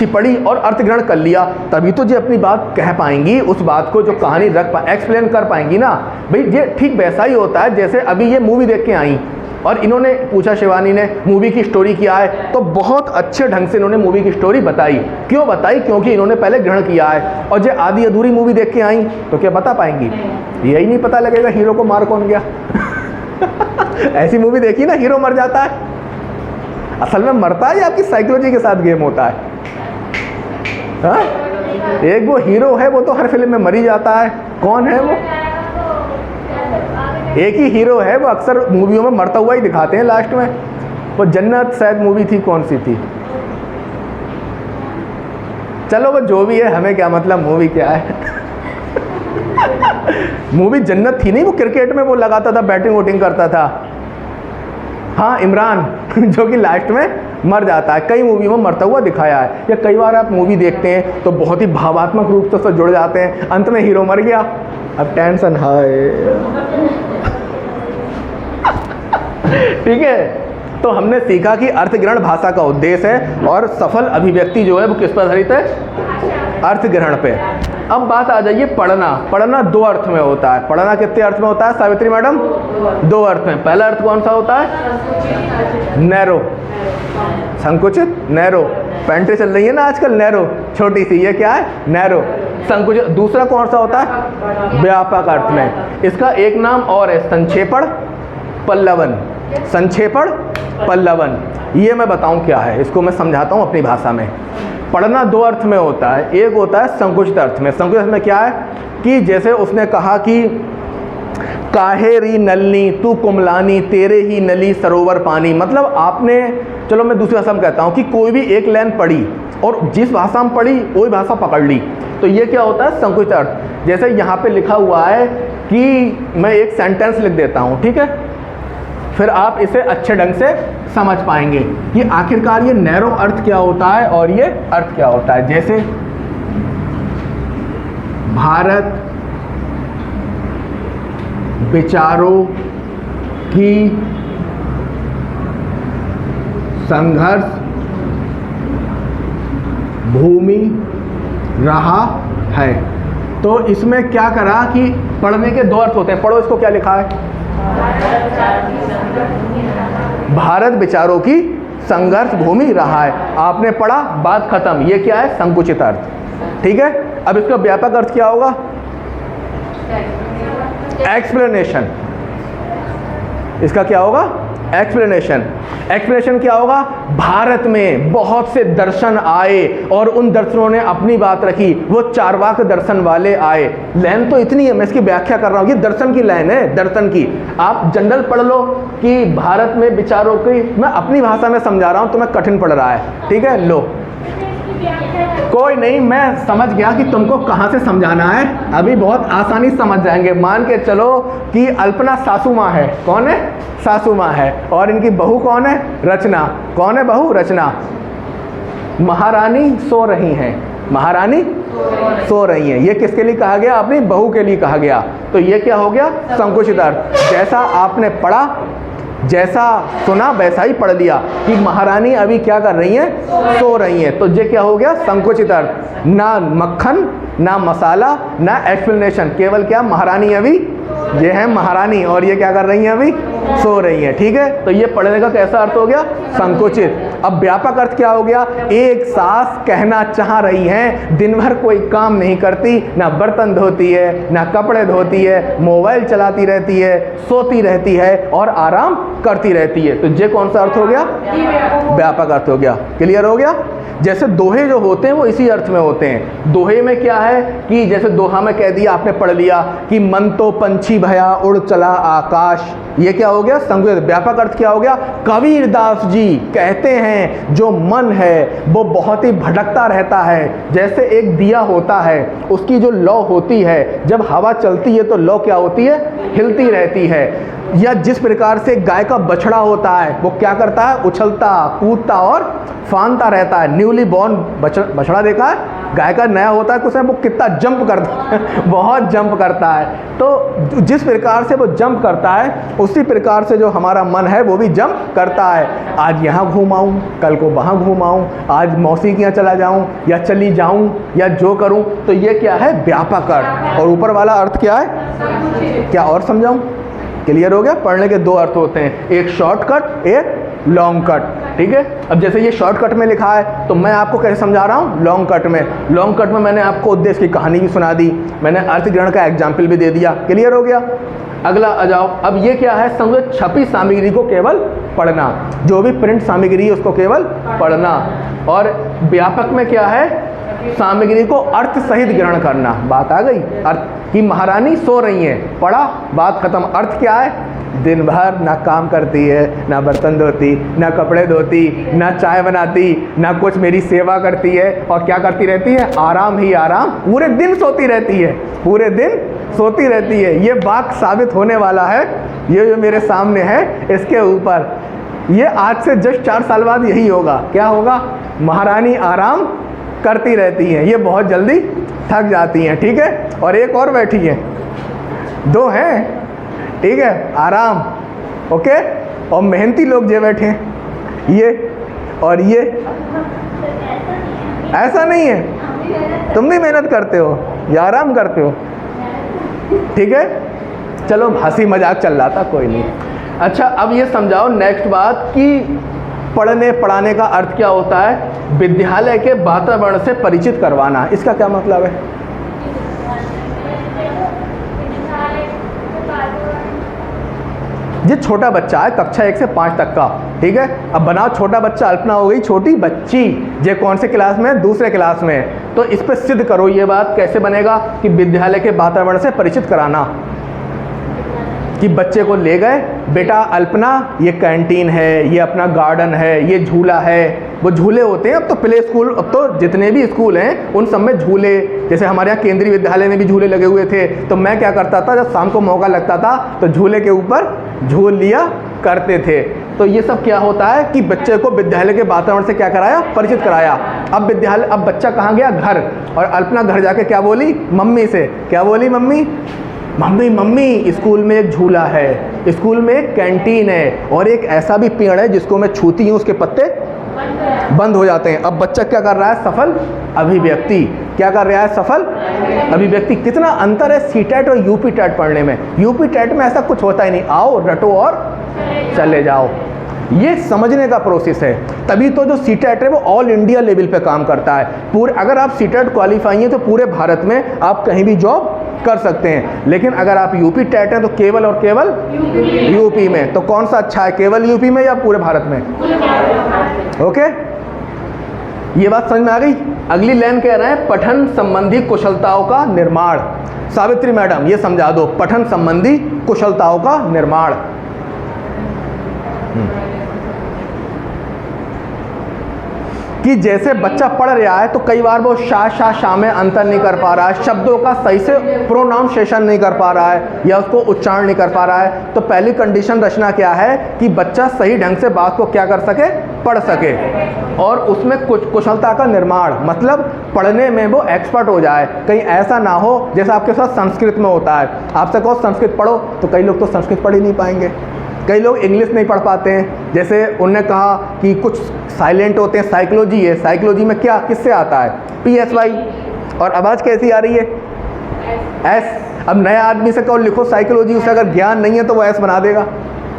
पढ़ी और अर्थ ग्रहण कर लिया, तभी तो जो अपनी बात कह पाएंगी, उस बात को जो कहानी एक्सप्लेन कर पाएंगी ना। भाई ये ठीक वैसा ही होता है जैसे अभी ये मूवी देख के आई और इन्होंने पूछा, शिवानी ने, मूवी की स्टोरी क्या है, तो बहुत अच्छे ढंग से इन्होंने मूवी की स्टोरी बताई। क्यों बताई, क्योंकि इन्होंने पहले ग्रहण किया है। और जो आधी अधूरी मूवी देख के आई तो क्या बता पाएंगी, यही नहीं पता लगेगा हीरो को मार कौन गया। ऐसी मूवी देखी ना, हीरो मर जाता है, असल में मरता है या आपकी साइकोलॉजी के साथ गेम होता है। हाँ? एक वो हीरो है, वो तो हर फिल्म में मर ही जाता है। कौन है वो? एक ही हीरो है, वो अक्सर मूवियों में मरता हुआ ही दिखाते हैं लास्ट में। वो जन्नत शायद मूवी थी, कौन सी थी, चलो वो जो भी है, हमें क्या मतलब मूवी क्या है। मूवी जन्नत थी नहीं, वो क्रिकेट में वो लगाता था, बैटिंग वोटिंग करता था। हाँ, इमरान, जो कि लास्ट में मर जाता है। कई मूवी में मरता हुआ दिखाया है। या कई बार आप मूवी देखते हैं तो बहुत ही भावात्मक रूप से उससे जुड़ जाते हैं, अंत में हीरो मर गया, अब टेंशन है। ठीक है, तो हमने सीखा कि अर्थ ग्रहण भाषा का उद्देश्य है, और सफल अभिव्यक्ति जो है वो किस पर आधारित है, अर्थ ग्रहण पे। अब बात आ जाइए पढ़ना। पढ़ना दो अर्थ में होता है। पढ़ना कितने अर्थ में होता है सावित्री मैडम? दो अर्थ में। पहला अर्थ कौन सा होता है? नैरो, संकुचित, नैरो। पैंट्री चल रही है ना आजकल, नैरो, छोटी सी, ये क्या है, नैरो, संकुचित। दूसरा कौन सा होता है? व्यापक अर्थ में। इसका एक नाम और है, संक्षेपण, पल्लवन। संक्षेपण, पल्लवन, ये मैं बताऊं क्या है, इसको मैं समझाता हूं अपनी भाषा में। पढ़ना दो अर्थ में होता है। एक होता है संकुचित अर्थ में। संकुचित अर्थ में क्या है कि जैसे उसने कहा कि काहेरी नलनी तू कुमलानी तेरे ही नली सरोवर पानी। मतलब आपने, चलो मैं दूसरी भाषा में कहता हूँ कि कोई भी एक लाइन पढ़ी और जिस भाषा में पढ़ी वही भाषा पकड़ ली, तो ये क्या होता है? संकुचित अर्थ। जैसे यहाँ पे लिखा हुआ है कि मैं एक सेंटेंस लिख देता हूँ, ठीक है, फिर आप इसे अच्छे ढंग से समझ पाएंगे कि आखिरकार ये नैरो अर्थ क्या होता है और ये अर्थ क्या होता है। जैसे भारत विचारों की संघर्ष भूमि रहा है। तो इसमें क्या करा कि पढ़ने के दो अर्थ होते हैं। पढ़ो इसको, क्या लिखा है? भारत विचारों की संघर्ष भूमि रहा है। आपने पढ़ा, बात खत्म। ये क्या है? संकुचित अर्थ। ठीक है, अब इसका व्यापक अर्थ क्या होगा? एक्सप्लेनेशन। इसका क्या होगा? एक्सप्लेनेशन। एक्सप्लेनेशन क्या होगा? भारत में बहुत से दर्शन आए और उन दर्शनों ने अपनी बात रखी, वो चारवाक दर्शन वाले आए। लाइन तो इतनी है, मैं इसकी व्याख्या कर रहा हूँ, ये दर्शन की लाइन है, दर्शन की। आप जनरल पढ़ लो कि भारत में विचारों की, मैं अपनी भाषा में समझा रहा हूँ, तुम्हें कठिन पड़ रहा है, ठीक है, लो कोई नहीं, मैं समझ गया कि तुमको कहाँ से समझाना है। अभी बहुत आसानी से समझ जाएंगे। मान के चलो कि अल्पना सासू माँ है। कौन है? सासू माँ है। और इनकी बहू कौन है? रचना। कौन है बहू? रचना। महारानी सो रही हैं। महारानी सो रही हैं। ये किसके लिए कहा गया? अपनी बहू के लिए कहा गया। तो ये क्या हो गया? संकुचित अर्थ। जैसा आपने पढ़ा, जैसा सुना वैसा ही पढ़ लिया कि महारानी अभी क्या कर रही हैं? सो रही हैं। तो ये क्या हो गया? संकुचित अर्थ। ना मक्खन, ना मसाला, ना एक्सप्लेनेशन, केवल क्या? महारानी अभी, ये है महारानी और ये क्या कर रही हैं? अभी सो रही हैं। ठीक है, तो ये पढ़ने का कैसा अर्थ हो गया? संकुचित। अब व्यापक अर्थ क्या हो गया? एक सास कहना चाह रही हैं, दिन भर कोई काम नहीं करती, ना बर्तन धोती है, ना कपड़े धोती है, मोबाइल चलाती रहती है, सोती रहती है और आराम करती रहती है। तो ये कौन सा अर्थ हो गया? व्यापक अर्थ हो गया। क्लियर हो गया? जैसे दोहे जो होते हैं वो इसी अर्थ में होते हैं। दोहे में क्या है कि जैसे दोहा में कह दिया, आपने पढ़ लिया कि मन तो पंछी भया उड़ चला आकाश, ये क्या हो गया? संकुचित। व्यापक अर्थ क्या हो गया? कबीरदास जी कहते हैं जो मन है वो बहुत ही भटकता रहता है। जैसे एक दिया होता है, उसकी जो लौ होती है, जब हवा चलती है तो लौ क्या होती है? हिलती रहती है। या जिस प्रकार से गाय का बछड़ा होता है, वो क्या करता है? उछलता कूदता और फानता रहता है। न्यूली बॉर्न बछड़ा देखा है? गाय का नया होता है कुछ, वो कितना जंप करता है बहुत जंप करता है। तो जिस प्रकार से वो जंप करता है, उसी प्रकार से जो हमारा मन है वो भी जंप करता है। आज यहाँ घूम आऊँ, कल को वहाँ घूम आऊँ, आज मौसी के यहाँ चला जाऊँ या चली जाऊँ या जो करूँ। तो ये क्या है? व्यापक अर्थ। और ऊपर वाला अर्थ क्या है? क्या और समझाऊँ? क्लियर हो गया? पढ़ने के दो अर्थ होते हैं, एक शॉर्टकट, एक लॉन्ग कट। ठीक है, अब जैसे ये शॉर्टकट में लिखा है तो मैं आपको कैसे समझा रहा हूँ? लॉन्ग कट में। लॉन्ग कट में मैंने आपको उद्देश्य की कहानी भी सुना दी, मैंने अर्थ ग्रहण का एग्जाम्पल भी दे दिया। क्लियर हो गया? अगला आ जाओ। अब ये क्या है? संस्कृत छपी सामग्री को केवल पढ़ना, जो भी प्रिंट सामग्री है उसको केवल पढ़ना। और व्यापक में क्या है? सामग्री को अर्थ सहित ग्रहण करना। बात आ गई? अर्थ कि महारानी सो रही हैं, पढ़ा, बात खत्म। अर्थ क्या है? दिन भर ना काम करती है, ना बर्तन धोती, ना कपड़े धोती, ना चाय बनाती, ना कुछ मेरी सेवा करती है, और क्या करती रहती है? आराम ही आराम, पूरे दिन सोती रहती है, पूरे दिन सोती रहती है। ये वाक्य साबित होने वाला है, ये जो मेरे सामने है इसके ऊपर। ये आज से जस्ट 4 साल बाद यही होगा। क्या होगा? महारानी आराम करती रहती हैं, ये बहुत जल्दी थक जाती हैं। ठीक है, और एक और बैठी है, 2 हैं। ठीक है, आराम, ओके। और मेहनती लोग जो बैठे हैं, ये और ये। ऐसा नहीं है, तुम भी मेहनत करते हो या आराम करते हो? ठीक है, चलो हंसी मजाक चल रहा था, कोई नहीं। अच्छा, अब ये समझाओ नेक्स्ट बात कि पढ़ने पढ़ाने का अर्थ क्या होता है? विद्यालय के वातावरण से परिचित करवाना। इसका क्या मतलब है? ये छोटा बच्चा है, कक्षा 1 से 5 तक का। ठीक है, अब बनाओ छोटा बच्चा, अल्पना हो गई छोटी बच्ची, ये कौन से क्लास में? दूसरे क्लास में। तो इस पर सिद्ध करो ये बात कैसे बनेगा कि विद्यालय के वातावरण से परिचित कराना। कि बच्चे को ले गए, बेटा अल्पना ये कैंटीन है, ये अपना गार्डन है, ये झूला है। वो झूले होते हैं, अब तो प्ले स्कूल, अब तो जितने भी स्कूल हैं उन सब में झूले, जैसे हमारे यहाँ केंद्रीय विद्यालय में भी झूले लगे हुए थे। तो मैं क्या करता था, जब शाम को मौका लगता था तो झूले के ऊपर झूल लिया करते थे। तो ये सब क्या होता है कि बच्चे को विद्यालय के वातावरण से क्या कराया, परिचित कराया। अब विद्यालय, अब बच्चा कहाँ गया, घर, और अल्पना घर जाके क्या बोली, मम्मी से, क्या बोली, मम्मी मम्मी मम्मी स्कूल में एक झूला है, स्कूल में एक कैंटीन है, और एक ऐसा भी पेड़ है जिसको मैं छूती हूँ उसके पत्ते बंद हो जाते हैं। अब बच्चा क्या कर रहा है, सफल अभिव्यक्ति, क्या कर रहा है, सफल अभिव्यक्ति। कितना अंतर है सीटेट और यूपी टेट पढ़ने में। यूपी टेट में ऐसा कुछ होता ही नहीं, आओ रटो और चले जाओ, ये समझने का प्रोसेस है। तभी तो जो सीटेट है वो ऑल इंडिया लेवल पे काम करता है। पूरे, अगर आप सीटेट क्वालिफाई हैं तो पूरे भारत में आप कहीं भी जॉब कर सकते हैं। लेकिन अगर आप यूपी टेट हैं तो केवल और केवल यूपी में। तो कौन सा अच्छा है, केवल यूपी में या पूरे भारत में? ओके, ये बात समझ में आ गई। अगली लाइन कह रहे हैं पठन संबंधी कुशलताओं का निर्माण। सावित्री मैडम ये समझा दो, पठन संबंधी कुशलताओं का निर्माण। कि जैसे बच्चा पढ़ रहा है तो कई बार वो शा में अंतर नहीं कर पा रहा है, शब्दों का सही से प्रोनाउंसिएशन नहीं कर पा रहा है, या उसको उच्चारण नहीं कर पा रहा है। तो पहली कंडीशन रचना क्या है कि बच्चा सही ढंग से बात को क्या कर सके, पढ़ सके, और उसमें कुछ कुशलता का निर्माण, मतलब पढ़ने में वो एक्सपर्ट हो जाए। कहीं ऐसा ना हो जैसा आपके साथ संस्कृत में होता है, आपसे कहो संस्कृत पढ़ो तो कई लोग तो संस्कृत पढ़ ही नहीं पाएंगे, कई लोग इंग्लिश नहीं पढ़ पाते हैं। जैसे उन्होंने कहा कि कुछ साइलेंट होते हैं, साइकोलॉजी है, साइकोलॉजी में क्या किससे आता है, PSY, और आवाज़ कैसी आ रही है, S। अब नया आदमी से कहो लिखो साइकोलॉजी, उसे अगर ज्ञान नहीं है तो वो S बना देगा।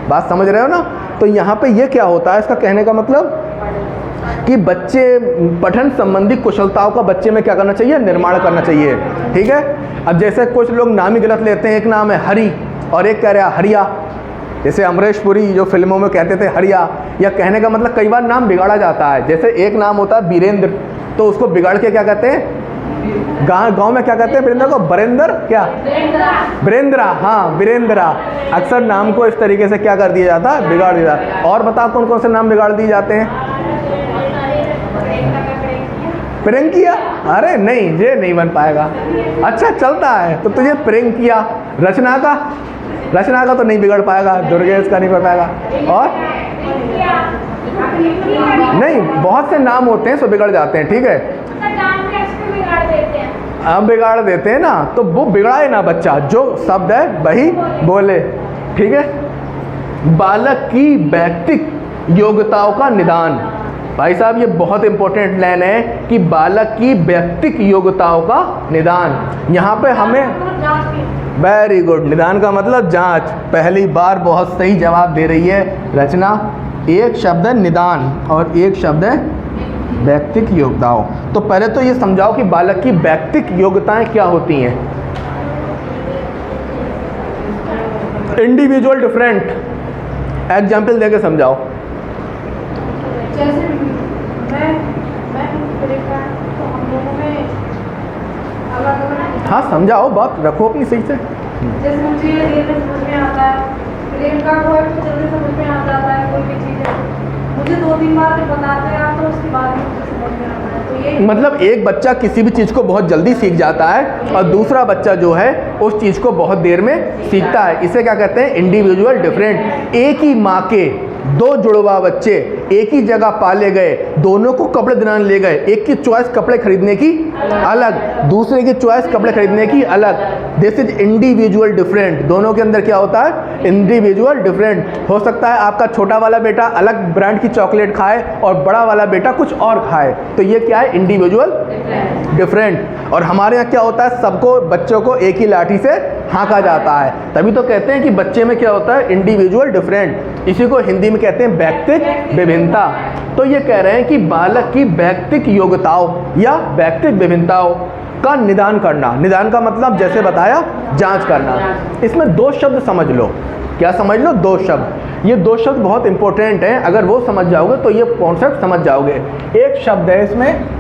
बात समझ रहे हो ना? तो यहाँ पे ये क्या होता है, इसका कहने का मतलब कि बच्चे पठन संबंधी कुशलताओं का बच्चे में क्या करना चाहिए, निर्माण करना चाहिए। ठीक है। अब जैसे कुछ लोग नाम ही गलत लेते हैं, एक नाम है हरी और एक कह रहा है हरिया, जैसे अमरीश पुरी जो फिल्मों में कहते थे हरिया, या कहने का मतलब कई बार नाम बिगाड़ा जाता है। जैसे एक नाम होता है वीरेंद्र, तो उसको बिगाड़ के क्या कहते हैं, गांव में क्या कहते हैं वीरेंद्र को, बरेंद्र, क्या वीरेंद्रा, हाँ वीरेंद्रा। अक्सर नाम को इस तरीके से क्या कर दिया जाता है, बिगाड़ दिया जाता है। और बताओ कौन कौन से नाम बिगाड़ दिए जाते हैं, प्रियंकिया, अरे नहीं ये नहीं बन पाएगा, अच्छा चलता है तो तुझे प्रियंकिया। रचना का तो नहीं बिगड़ पाएगा, दुर्गेश का नहीं बिगड़ पाएगा, और नहीं बहुत से नाम होते हैं सो बिगड़ जाते हैं। ठीक है, अब बिगाड़ देते हैं ना, तो वो बिगड़ाए ना बच्चा, जो शब्द है वही बोले। ठीक है। बालक की व्यक्तिक योग्यताओं का निदान, भाई साहब ये बहुत इंपॉर्टेंट लाइन है कि बालक की व्यक्तिक योग्यताओं का निदान। यहाँ पे हमें वेरी गुड, निदान का मतलब जांच। पहली बार बहुत सही जवाब दे रही है रचना। एक शब्द है निदान और एक शब्द है व्यक्तिक योग्यताओं। तो पहले तो ये समझाओ कि बालक की व्यक्तिक योग्यताएं क्या होती हैं। इंडिविजुअल डिफरेंट, एग्जाम्पल देके समझाओ।
जैसे मैं तो हम लोगों में अलग-अलग,
हाँ समझाओ, बात रखो अपनी सही से।
जैसे मुझे रेल में समझ में आता है, रेल का कोई तो जल्दी समझ में आ जाता है, कोई भी चीज़ है मुझे 2-3 बार बताते हैं आप तो उसके बाद मुझे समझ में आता है। तो ये
मतलब एक बच्चा किसी भी चीज़ को बहुत जल्दी सीख जाता है और दूसरा बच्चा जो है उस चीज़ को बहुत देर में सीखता है। इसे क्या कहते हैं, इंडिविजुअल डिफरेंट। एक ही माँ के दो जुड़वा बच्चे एक ही जगह पाले गए, दोनों को कपड़े दिलाने ले गए, एक की चॉइस कपड़े खरीदने की अलग, दूसरे की चॉइस कपड़े खरीदने की अलग। This is individual different. दोनों के अंदर क्या होता है, इंडिविजुअल डिफरेंट। हो सकता है आपका छोटा वाला बेटा अलग ब्रांड की चॉकलेट खाए और बड़ा वाला बेटा कुछ और खाए, तो ये क्या है, इंडिविजुअल डिफरेंट। और हमारे यहाँ क्या होता है, सबको बच्चों को एक ही लाठी से हाँका जाता है, तभी तो कहते हैं कि बच्चे में क्या होता है, इंडिविजुअल डिफरेंट। इसी को हिंदी में कहते हैं व्यक्तिक विभिन्नता। तो ये कह रहे हैं कि बालक की व्यक्तिक योग्यताओं या व्यक्तिक विभिन्नताओं का निदान करना। निदान का मतलब जैसे बताया, जांच करना। इसमें 2 शब्द समझ लो। क्या समझ लो, 2 शब्द। ये 2 शब्द बहुत इंपॉर्टेंट हैं, अगर वो समझ जाओगे तो ये कॉन्सेप्ट समझ जाओगे। एक शब्द है इसमें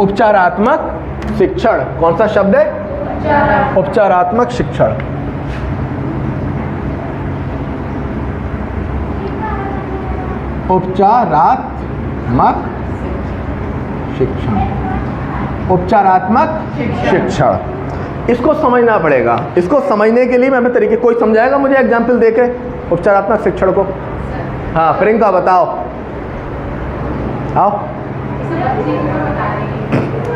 उपचारात्मक शिक्षण। कौन सा शब्द है, उपचारात्मक शिक्षण। उपचारात्मक शिक्षण, उपचारात्मक शिक्षण, इसको समझना पड़ेगा। इसको समझने के लिए मैं तरीके, कोई समझाएगा मुझे एग्जाम्पल देके उपचारात्मक शिक्षण को? हाँ प्रियंका बताओ, आओ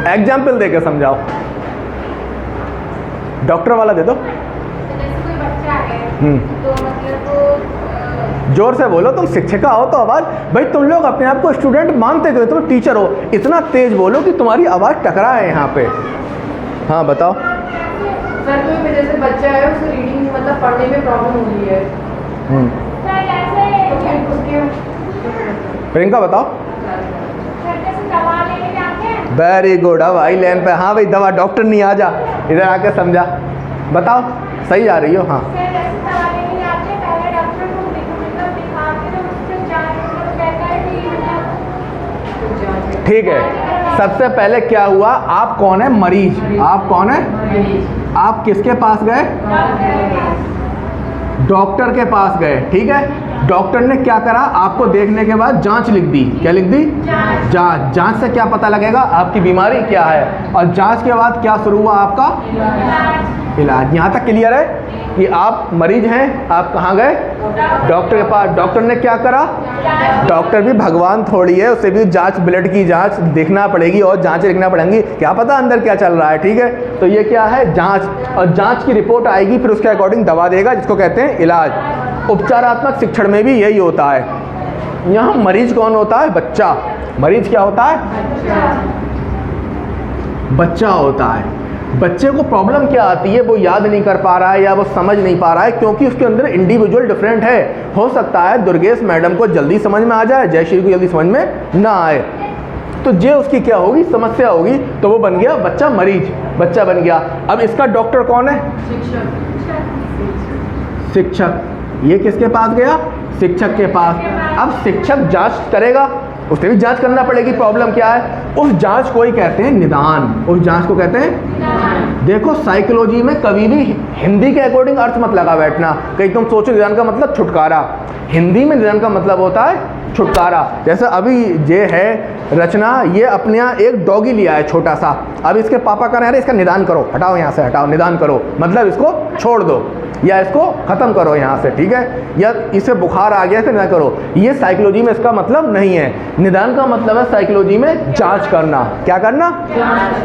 एग्जाम्पल देके समझाओ। डॉक्टर वाला दे दो। जोर से बोलो, तुम शिक्षिका हो तो आवाज़, भाई तुम लोग अपने आप को स्टूडेंट मानते क्यों? तुम टीचर हो, इतना तेज बोलो कि तुम्हारी आवाज़ टकराए यहाँ पे। हाँ बताओ।
सर कोई जैसे बच्चा है उसे रीडिंग मतलब पढ़ने में प्रॉब्लम हो रही है,
प्रियंका बताओ। वेरी गुड, अब आई लाइन पे। हाँ भाई दवा, डॉक्टर नहीं, आ जा इधर आके समझा, बताओ सही आ रही हो? हाँ ठीक है, सबसे पहले क्या हुआ? आप कौन है? मरीज। आप कौन है? आप किसके पास गए? डॉक्टर के पास गए, ठीक है। डॉक्टर ने क्या करा? आपको देखने के बाद जांच लिख दी। क्या लिख दी? जांच। जांच से क्या पता लगेगा? आपकी बीमारी क्या है, और जांच के बाद क्या शुरू हुआ? आपका इलाज। यहाँ तक क्लियर है कि आप मरीज हैं, आप कहाँ गए? डॉक्टर के पास। डॉक्टर ने क्या करा? डॉक्टर भी भगवान थोड़ी है, उसे भी जांच, ब्लड की जांच देखना पड़ेगी और जांच लिखना पड़ेंगी, क्या पता अंदर क्या चल रहा है, ठीक है। तो ये क्या है? जांच, और जांच की रिपोर्ट आएगी, फिर उसके अकॉर्डिंग दवा देगा, जिसको कहते हैं इलाज। उपचारात्मक शिक्षण में भी यही होता है। यहाँ मरीज कौन होता है? बच्चा। मरीज क्या होता है? बच्चा होता है। बच्चे को प्रॉब्लम क्या आती है? वो याद नहीं कर पा रहा है या वो समझ नहीं पा रहा है, क्योंकि उसके अंदर इंडिविजुअल डिफरेंट है। हो सकता है दुर्गेश मैडम को जल्दी समझ में आ जाए, जयश्री को जल्दी समझ में ना आए, तो ये उसकी क्या होगी? समस्या होगी। तो वो बन गया बच्चा मरीज, बच्चा बन गया। अब इसका डॉक्टर कौन है? शिक्षक। ये किसके पास गया? शिक्षक के पास। अब शिक्षक जांच करेगा, उसे भी जांच करना पड़ेगी प्रॉब्लम क्या है। उस जांच को ही कहते हैं निदान। उस जांच को कहते हैं, देखो साइकोलॉजी में कभी भी हिंदी के अकॉर्डिंग अर्थ मत लगा बैठना, कहीं तुम सोचो निदान का मतलब छुटकारा। हिंदी में निदान का मतलब होता है छुटकारा। जैसे अभी ये है रचना, ये अपने यहाँ एक डॉगी लिया है छोटा सा, अब इसके पापा कह रहे हैं इसका निदान करो, हटाओ यहाँ से, हटाओ, निदान करो, मतलब इसको छोड़ दो या इसको ख़त्म करो यहाँ से, ठीक है, या इसे बुखार आ गया तो निदान करो। ये साइकोलॉजी में इसका मतलब नहीं है। निदान का मतलब है साइकोलॉजी में जांच करना। क्या करना?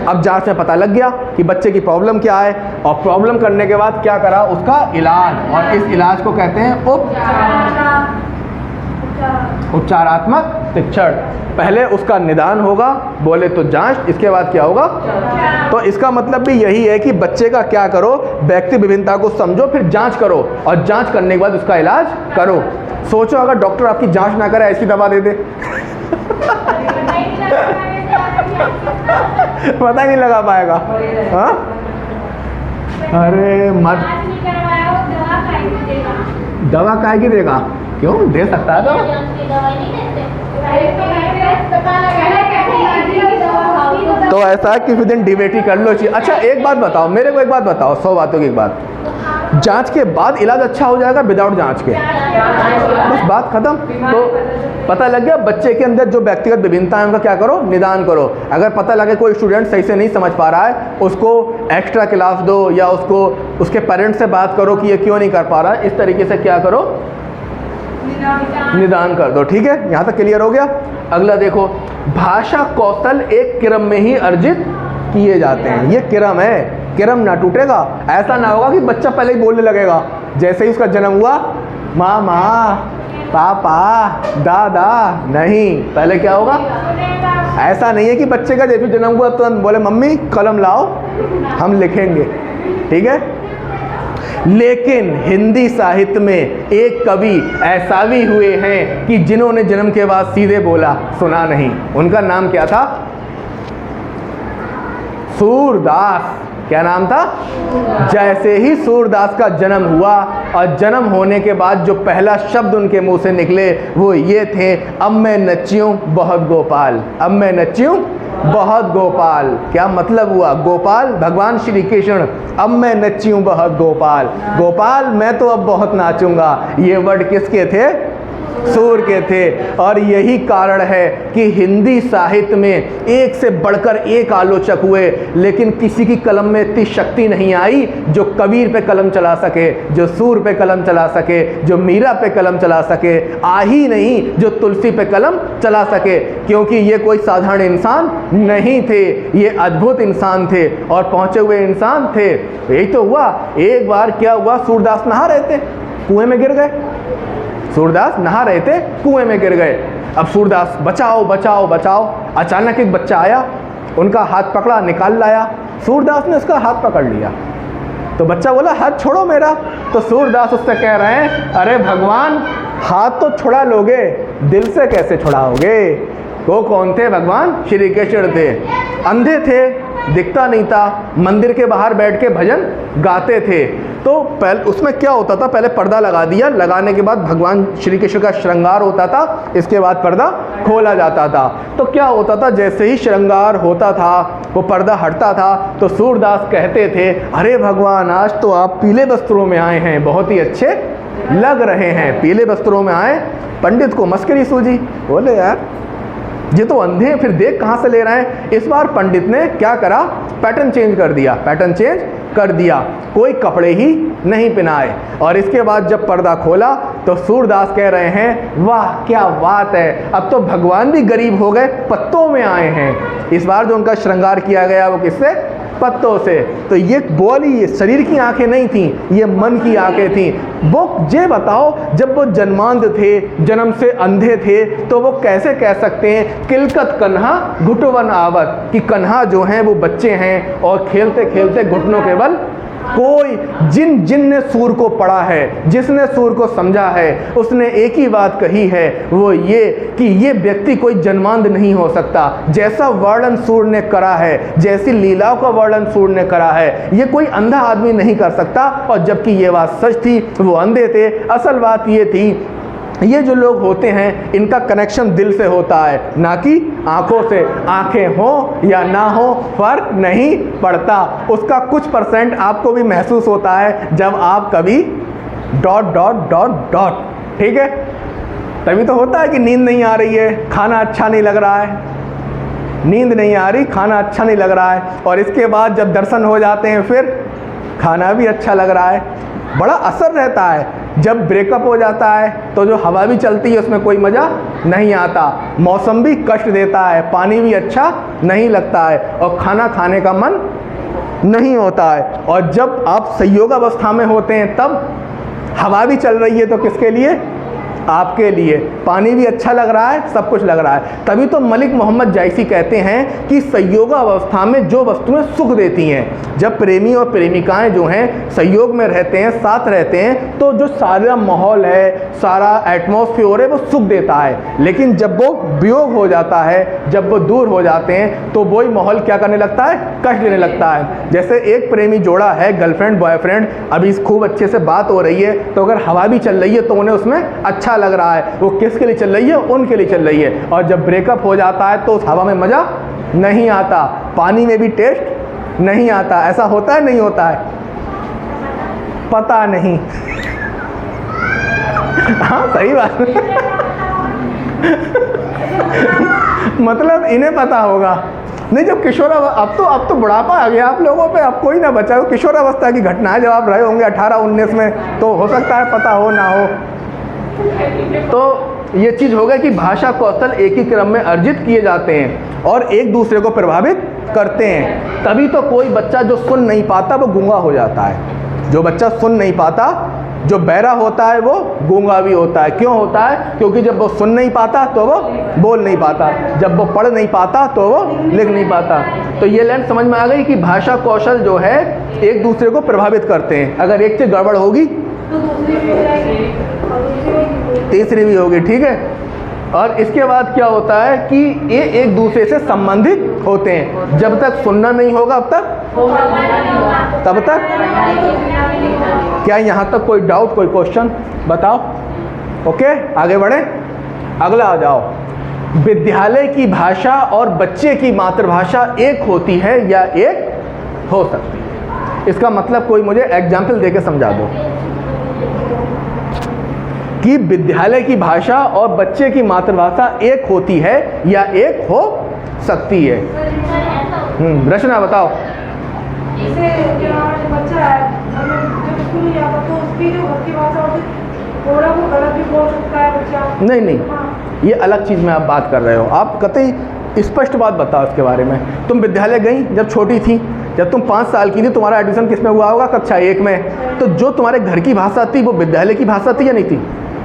अब जांच में पता लग गया कि बच्चे की प्रॉब्लम क्या है, और प्रॉब्लम करने के बाद क्या करा? उसका इलाज, और इस इलाज को कहते हैं उपचारात्मक शिक्षण। पहले उसका निदान होगा, बोले तो जांच, इसके बाद क्या होगा? तो इसका मतलब भी यही है कि बच्चे का क्या करो? व्यक्ति विभिन्नता को समझो, फिर जांच करो, और जांच करने के बाद उसका इलाज करो। सोचो अगर डॉक्टर आपकी जांच ना करे, ऐसी दवा दे दे पता नहीं लगा पाएगा। हाँ अरे मत, दवा काहे की देगा? क्यों दे सकता है तो ऐसा किसी दिन डिबेट ही कर लो चाहिए। अच्छा एक बात बताओ, मेरे को एक बात बताओ, 100 बातों की एक बात, जांच के बाद इलाज अच्छा हो जाएगा विदाउट जांच के? बस बात खत्म। तो पता लग गया बच्चे के अंदर जो व्यक्तिगत विभिन्नता है उनका क्या करो? निदान करो। अगर पता लगे कोई स्टूडेंट सही से नहीं समझ पा रहा है, उसको एक्स्ट्रा क्लास दो, या उसको उसके पेरेंट्स से बात करो कि ये क्यों नहीं कर पा रहा है, इस तरीके से क्या करो? निदान कर दो, ठीक है। यहाँ तक क्लियर हो गया। अगला देखो, भाषा कौशल एक क्रम में ही अर्जित किए जाते हैं। ये क्रम है, क्रम ना टूटेगा। ऐसा ना होगा कि बच्चा पहले ही बोलने लगेगा, जैसे ही उसका जन्म हुआ मामा, पापा, दादा, नहीं, पहले क्या होगा? ऐसा नहीं है कि बच्चे का जैसे जन्म हुआ तो बोले मम्मी कलम लाओ हम लिखेंगे, ठीक है। लेकिन हिंदी साहित्य में एक कवि ऐसा भी हुए हैं कि जिन्होंने जन्म के बाद सीधे बोला, सुना नहीं। उनका नाम क्या था? सूरदास। क्या नाम था? जैसे ही सूरदास का जन्म हुआ, और जन्म होने के बाद जो पहला शब्द उनके मुंह से निकले वो ये थे, अब मैं नच्यूं बहुत गोपाल, अब मैं नच्यूं बहुत गोपाल। क्या मतलब हुआ? गोपाल भगवान श्री कृष्ण, अब मैं नच्ची हूँ बहुत गोपाल। गोपाल मैं तो अब बहुत नाचूंगा। ये वर्ड किसके थे? सूर के थे। और यही कारण है कि हिंदी साहित्य में एक से बढ़कर एक आलोचक हुए, लेकिन किसी की कलम में इतनी शक्ति नहीं आई जो कबीर पे कलम चला सके, जो सूर पे कलम चला सके, जो मीरा पे कलम चला सके। आ ही नहीं जो तुलसी पे कलम चला सके, क्योंकि ये कोई साधारण इंसान नहीं थे, ये अद्भुत इंसान थे और पहुंचे हुए इंसान थे। यही तो हुआ। एक बार क्या हुआ, सूरदास नहा रहे थे, कुएं में गिर गए। सूरदास नहा रहे थे, कुएं में गिर गए। अब सूरदास बचाओ बचाओ बचाओ। अचानक एक बच्चा आया, उनका हाथ पकड़ा, निकाल लाया। सूरदास ने उसका हाथ पकड़ लिया तो बच्चा बोला हाथ छोड़ो मेरा। तो सूरदास उससे कह रहे हैं, अरे भगवान, हाथ तो छुड़ा लोगे, दिल से कैसे छुड़ाओगे? वो कौन थे? भगवान श्री कृष्ण थे। अंधे थे, दिखता नहीं था, मंदिर के बाहर बैठ के भजन गाते थे। तो पहले उसमें क्या होता था, पहले पर्दा लगा दिया, लगाने के बाद भगवान श्री कृष्ण का श्रृंगार होता था, इसके बाद पर्दा खोला जाता था। तो क्या होता था, जैसे ही श्रृंगार होता था, वो पर्दा हटता था, तो सूरदास कहते थे, अरे भगवान, आज तो आप पीले वस्त्रों में आए हैं, बहुत ही अच्छे लग रहे हैं। पीले वस्त्रों में आए। पंडित को मस्करी सूझी, बोले यार ये तो अंधे हैं, फिर देख कहाँ से ले रहे हैं। इस बार पंडित ने क्या करा, पैटर्न चेंज कर दिया। पैटर्न चेंज कर दिया, कोई कपड़े ही नहीं पहनाए। और इसके बाद जब पर्दा खोला तो सूरदास कह रहे हैं, वाह क्या बात है, अब तो भगवान भी गरीब हो गए, पत्तों में आए हैं। इस बार जो उनका श्रृंगार किया गया वो किससे? पत्तों से। तो ये बोली शरीर की आंखें नहीं थीं, ये मन की आंखें थीं। वो ये बताओ, जब वो जन्मांध थे, जन्म से अंधे थे, तो वो कैसे कह सकते हैं किलकत कन्हा घुटवन आवत, कि कन्हा जो हैं वो बच्चे हैं और खेलते खेलते घुटनों के बल। कोई जिन ने सूर को पढ़ा है, जिसने सूर को समझा है, उसने एक ही बात कही है, वो ये कि ये व्यक्ति कोई जन्मांध नहीं हो सकता। जैसा वर्णन सूर ने करा है, जैसी लीलाओं का वर्णन सूर ने करा है, ये कोई अंधा आदमी नहीं कर सकता। और जबकि ये बात सच थी, वो अंधे थे। असल बात ये थी, ये जो लोग होते हैं इनका कनेक्शन दिल से होता है, ना कि आंखों से। आंखें हो या ना हो फर्क नहीं पड़ता, उसका कुछ % आपको भी महसूस होता है जब आप कभी ... ठीक है। तभी तो होता है कि नींद नहीं आ रही है, खाना अच्छा नहीं लग रहा है, नींद नहीं आ रही, खाना अच्छा नहीं लग रहा है, और इसके बाद जब दर्शन हो जाते हैं फिर खाना भी अच्छा लग रहा है। बड़ा असर रहता है। जब ब्रेकअप हो जाता है तो जो हवा भी चलती है उसमें कोई मज़ा नहीं आता, मौसम भी कष्ट देता है, पानी भी अच्छा नहीं लगता है, और खाना खाने का मन नहीं होता है। और जब आप संयोगावस्था में होते हैं तब हवा भी चल रही है तो किसके लिए? आपके लिए। पानी भी अच्छा लग रहा है, सब कुछ लग रहा है। तभी तो मलिक मोहम्मद जायसी कहते हैं कि संयोगावस्था में जो वस्तुएं सुख देती हैं, जब प्रेमी और प्रेमिकाएं जो हैं संयोग में रहते हैं, साथ रहते हैं, तो जो सारा माहौल है, सारा एटमॉस्फेयर है, वो सुख देता है। लेकिन जब वो वियोग हो जाता है, जब वो दूर हो जाते हैं, तो वही माहौल क्या करने लगता है? कष्ट देने लगता है। जैसे एक प्रेमी जोड़ा है, गर्लफ्रेंड बॉयफ्रेंड, अभी खूब अच्छे से बात हो रही है, तो अगर हवा भी चल रही है तो उन्हें उसमें अच्छा लग रहा है। वो किसके लिए चल रही है? उनके लिए चल रही है। और जब ब्रेकअप हो जाता है तो उस हवा में मज़ा नहीं आता, पानी में भी टेस्ट नहीं आता। ऐसा होता है नहीं होता है? पता नहीं। हाँ सही बात। मतलब इन्हें पता होगा नहीं। जब अब तो बुढ़ापा आ गया आप लोगों पे, अब कोई ना बचा। किशोरावस्था की घटना है, जब आप रहे होंगे 18-19 में, तो हो सकता है पता हो ना हो। तो ये चीज़ हो गई कि भाषा कौशल एक ही क्रम में अर्जित किए जाते हैं और एक दूसरे को प्रभावित करते हैं। तभी तो कोई बच्चा जो सुन नहीं पाता वो गूंगा हो जाता है। जो बच्चा सुन नहीं पाता, जो बहरा होता है, वो गूंगा भी होता है। क्यों होता है? क्योंकि जब वो सुन नहीं पाता तो वो बोल नहीं पाता, जब वो पढ़ नहीं पाता तो वो लिख नहीं पाता। तो ये लाइन समझ में आ गई कि भाषा कौशल जो है एक दूसरे को प्रभावित करते हैं। अगर एक चीज़ गड़बड़ होगी
तो दूसरी भी हो जाएगी और दूसरी
तीसरी भी होगी। ठीक है। और इसके बाद क्या होता है कि ये एक दूसरे से संबंधित होते हैं। जब तक सुनना नहीं होगा तब तक क्या यहाँ तक कोई डाउट, कोई क्वेश्चन बताओ? ओके, आगे बढ़े, अगला आ जाओ। विद्यालय की भाषा और बच्चे की मातृभाषा एक होती है या एक हो सकती है? इसका मतलब कोई मुझे एग्जाम्पल देके समझा दो कि विद्यालय की भाषा और बच्चे की मातृभाषा एक होती है या एक हो सकती है। रचना बताओ।
जैसे बच्चा है, जब स्कूल नहीं आता तो उसकी जो घर की भाषा होती है थोड़ा वो गलत भी बोल सकता है बच्चा।
नहीं, ये अलग चीज़ में आप बात कर रहे हो। आप कतई स्पष्ट बात बताओ इसके बारे में। तुम विद्यालय गई जब छोटी थी, जब तुम 5 साल की थी, तुम्हारा एडमिशन किस में हुआ होगा? कक्षा 1 में। तो जो तुम्हारे घर की भाषा थी वो विद्यालय की भाषा थी या नहीं थी?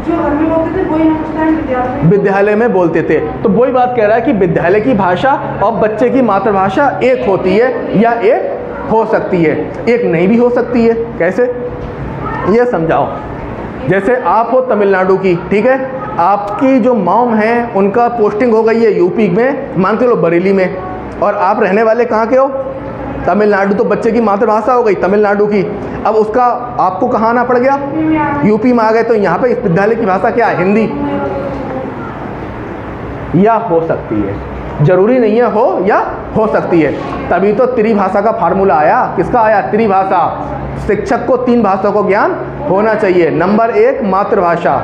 जो घर में बोलते थे वही हम उस टाइम
विद्यालय में बोलते थे। तो वही बात कह रहा है कि विद्यालय की भाषा और बच्चे की मातृभाषा एक होती है या एक हो सकती है? एक नहीं भी हो सकती है। कैसे, ये समझाओ। जैसे आप हो तमिलनाडु की, ठीक है, आपकी जो मॉम है उनका पोस्टिंग हो गई है यूपी में, मान के लो बरेली में, और आप रहने वाले कहाँ के हो? तमिलनाडु। तो बच्चे की मातृभाषा हो गई तमिलनाडु की। अब उसका आपको कहाँ आना पड़ गया? यूपी में आ गए। तो यहाँ पे इस विद्यालय की भाषा क्या है? हिंदी। या हो सकती है, जरूरी नहीं है हो या हो सकती है। तभी तो त्रिभाषा का फार्मूला आया। किसका आया? त्रिभाषा। शिक्षक को 3 भाषा को ज्ञान होना चाहिए। नंबर 1 मातृभाषा,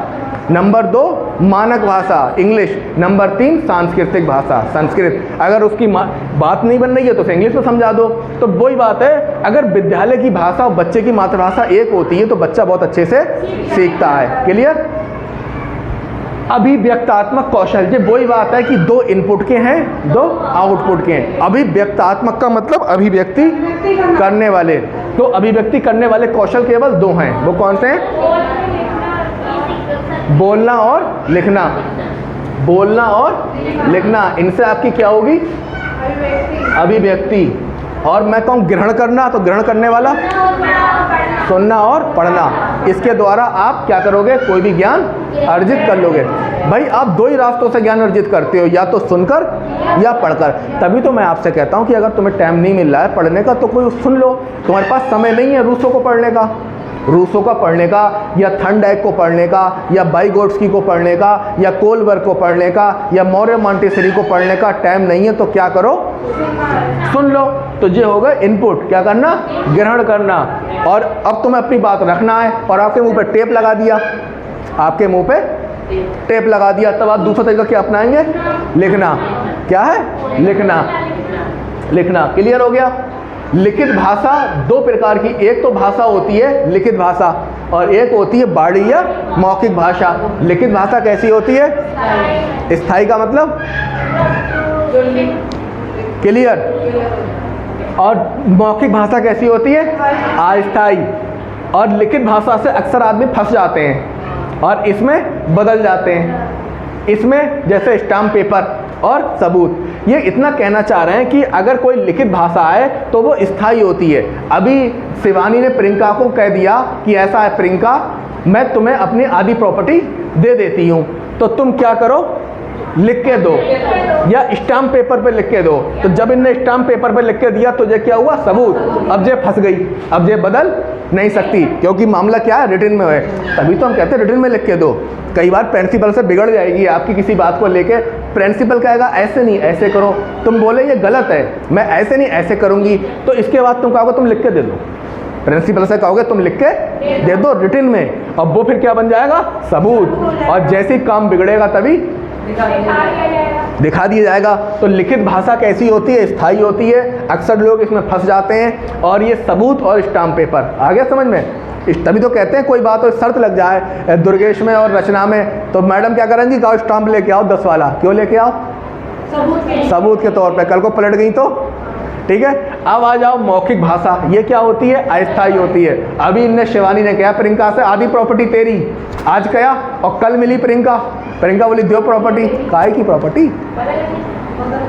नंबर 2 मानक भाषा इंग्लिश, नंबर 3 सांस्कृतिक भाषा संस्कृत। अगर उसकी बात नहीं बन रही है तो उसे इंग्लिश में समझा दो। तो वही बात है, अगर विद्यालय की भाषा और बच्चे की मातृभाषा एक होती है तो बच्चा बहुत अच्छे से सीखता है। क्लियर? अभिव्यक्तात्मक कौशल, ये वही बात है कि 2 इनपुट के हैं, 2 आउटपुट के हैं। अभिव्यक्तात्मक का मतलब अभिव्यक्ति करने वाले। तो अभिव्यक्ति करने वाले कौशल केवल 2 हैं। वो कौन से हैं? बोलना और लिखना। बोलना और लिखना, इनसे आपकी क्या होगी? अभिव्यक्ति। और मैं कहूँ ग्रहण करना, तो ग्रहण करने वाला सुनना और पढ़ना। इसके द्वारा आप क्या करोगे? कोई भी ज्ञान अर्जित कर लोगे। भाई आप 2 ही रास्तों से ज्ञान अर्जित करते हो, या तो सुनकर या पढ़कर। तभी तो मैं आपसे कहता हूँ कि अगर तुम्हें टाइम नहीं मिल रहा है पढ़ने का तो कोई सुन लो। तुम्हारे पास समय नहीं है रूसो को पढ़ने का, रूसो का पढ़ने का, या थर्नडाइक को पढ़ने का, या बाइगोट्स्की को पढ़ने का, या कोलबर्ग को पढ़ने का, या मौर्य मॉन्टेसरी को पढ़ने का टाइम नहीं है तो क्या करो? सुन लो। तो ये होगा इनपुट। क्या करना? ग्रहण करना। और अब तुम्हें अपनी बात रखना है और आपके मुंह पे टेप लगा दिया, आपके मुंह पे टेप लगा दिया, तब आप दूसरा तरीका क्या अपनाएंगे? लिखना। क्या है? लिखना। लिखना। क्लियर हो गया? लिखित भाषा 2 प्रकार की, एक तो भाषा होती है लिखित भाषा और एक होती है बाणी या मौखिक भाषा। लिखित भाषा कैसी होती है? स्थायी का मतलब क्लियर। और मौखिक भाषा कैसी होती है? अस्थायी। और लिखित भाषा से अक्सर आदमी फंस जाते हैं और इसमें बदल जाते हैं। इसमें जैसे स्टाम्प पेपर और सबूत। ये इतना कहना चाह रहे हैं कि अगर कोई लिखित भाषा है तो वो स्थायी होती है। अभी शिवानी ने प्रियंका को कह दिया कि ऐसा है प्रियंका, मैं तुम्हें अपनी आधी प्रॉपर्टी दे देती हूँ, तो तुम क्या करो? लिख के दो, या स्टाम्प पेपर पे लिख के दो। तो जब इनने स्टाम्प पेपर पे लिख के दिया तो ये क्या हुआ? सबूत। अब ये फंस गई, अब ये बदल नहीं सकती क्योंकि मामला क्या है? रिटन में है। तभी तो हम कहते हैं रिटन में लिख के दो। कई बार प्रिंसिपल से बिगड़ जाएगी आपकी किसी बात को लेके। प्रिंसिपल कहेगा ऐसे नहीं ऐसे करो, तुम बोले ये गलत है, मैं ऐसे नहीं ऐसे करूँगी, तो इसके बाद तुम कहोगे तुम लिख के दे दो। प्रिंसिपल से कहोगे तुम लिख के दे दो रिटन में, अब वो फिर क्या बन जाएगा? सबूत। और जैसे ही काम बिगड़ेगा तभी दिखा दिया जाएगा। तो लिखित भाषा कैसी होती है? स्थायी होती है। अक्सर लोग इसमें फंस जाते हैं। और ये सबूत और स्टाम्प पेपर आ गया समझ में? तभी तो कहते हैं कोई बात हो शर्त लग जाए दुर्गेश में और रचना में, तो मैडम क्या करेंगी? कहो स्टाम्प लेके आओ 10 वाला। क्यों लेके आओ? सबूत के तौर पे। कल को पलट गई तो ठीक है। अब आ जाओ मौखिक भाषा। ये क्या होती है? अस्थायी होती है। अभी इनने शिवानी ने कहा प्रियंका से आधी प्रॉपर्टी तेरी, आज कहा और कल मिली प्रियंका, प्रियंका बोली दो प्रॉपर्टी। काहे की प्रॉपर्टी?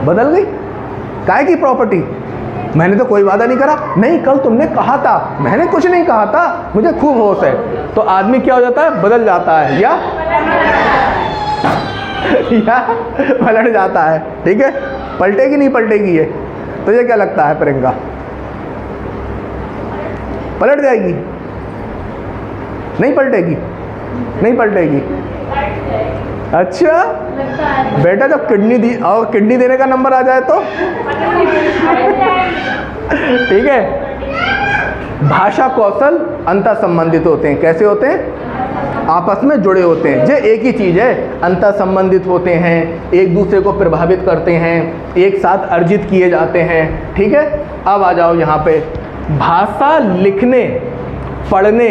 बदल गई। काहे की प्रॉपर्टी? मैंने तो कोई वादा नहीं करा। नहीं, कल तुमने कहा था। मैंने कुछ नहीं कहा था, मुझे खूब होश है। तो आदमी क्या हो जाता है? बदल जाता है या पलट जाता है। ठीक है, पलटेगी नहीं पलटेगी ये? तो ये क्या लगता है प्रियंका? पलट जाएगी? नहीं पलटेगी? नहीं पलटेगी। अच्छा
लगता है
बेटा, जब किडनी दी और किडनी देने का नंबर आ जाए तो ठीक है। भाषा कौशल अंतर संबंधित होते हैं। कैसे होते हैं? आपस में जुड़े होते हैं। ये एक ही चीज़ है, अंतर संबंधित होते हैं, एक दूसरे को प्रभावित करते हैं, एक साथ अर्जित किए जाते हैं। ठीक है, अब आ जाओ यहाँ पे, भाषा लिखने, पढ़ने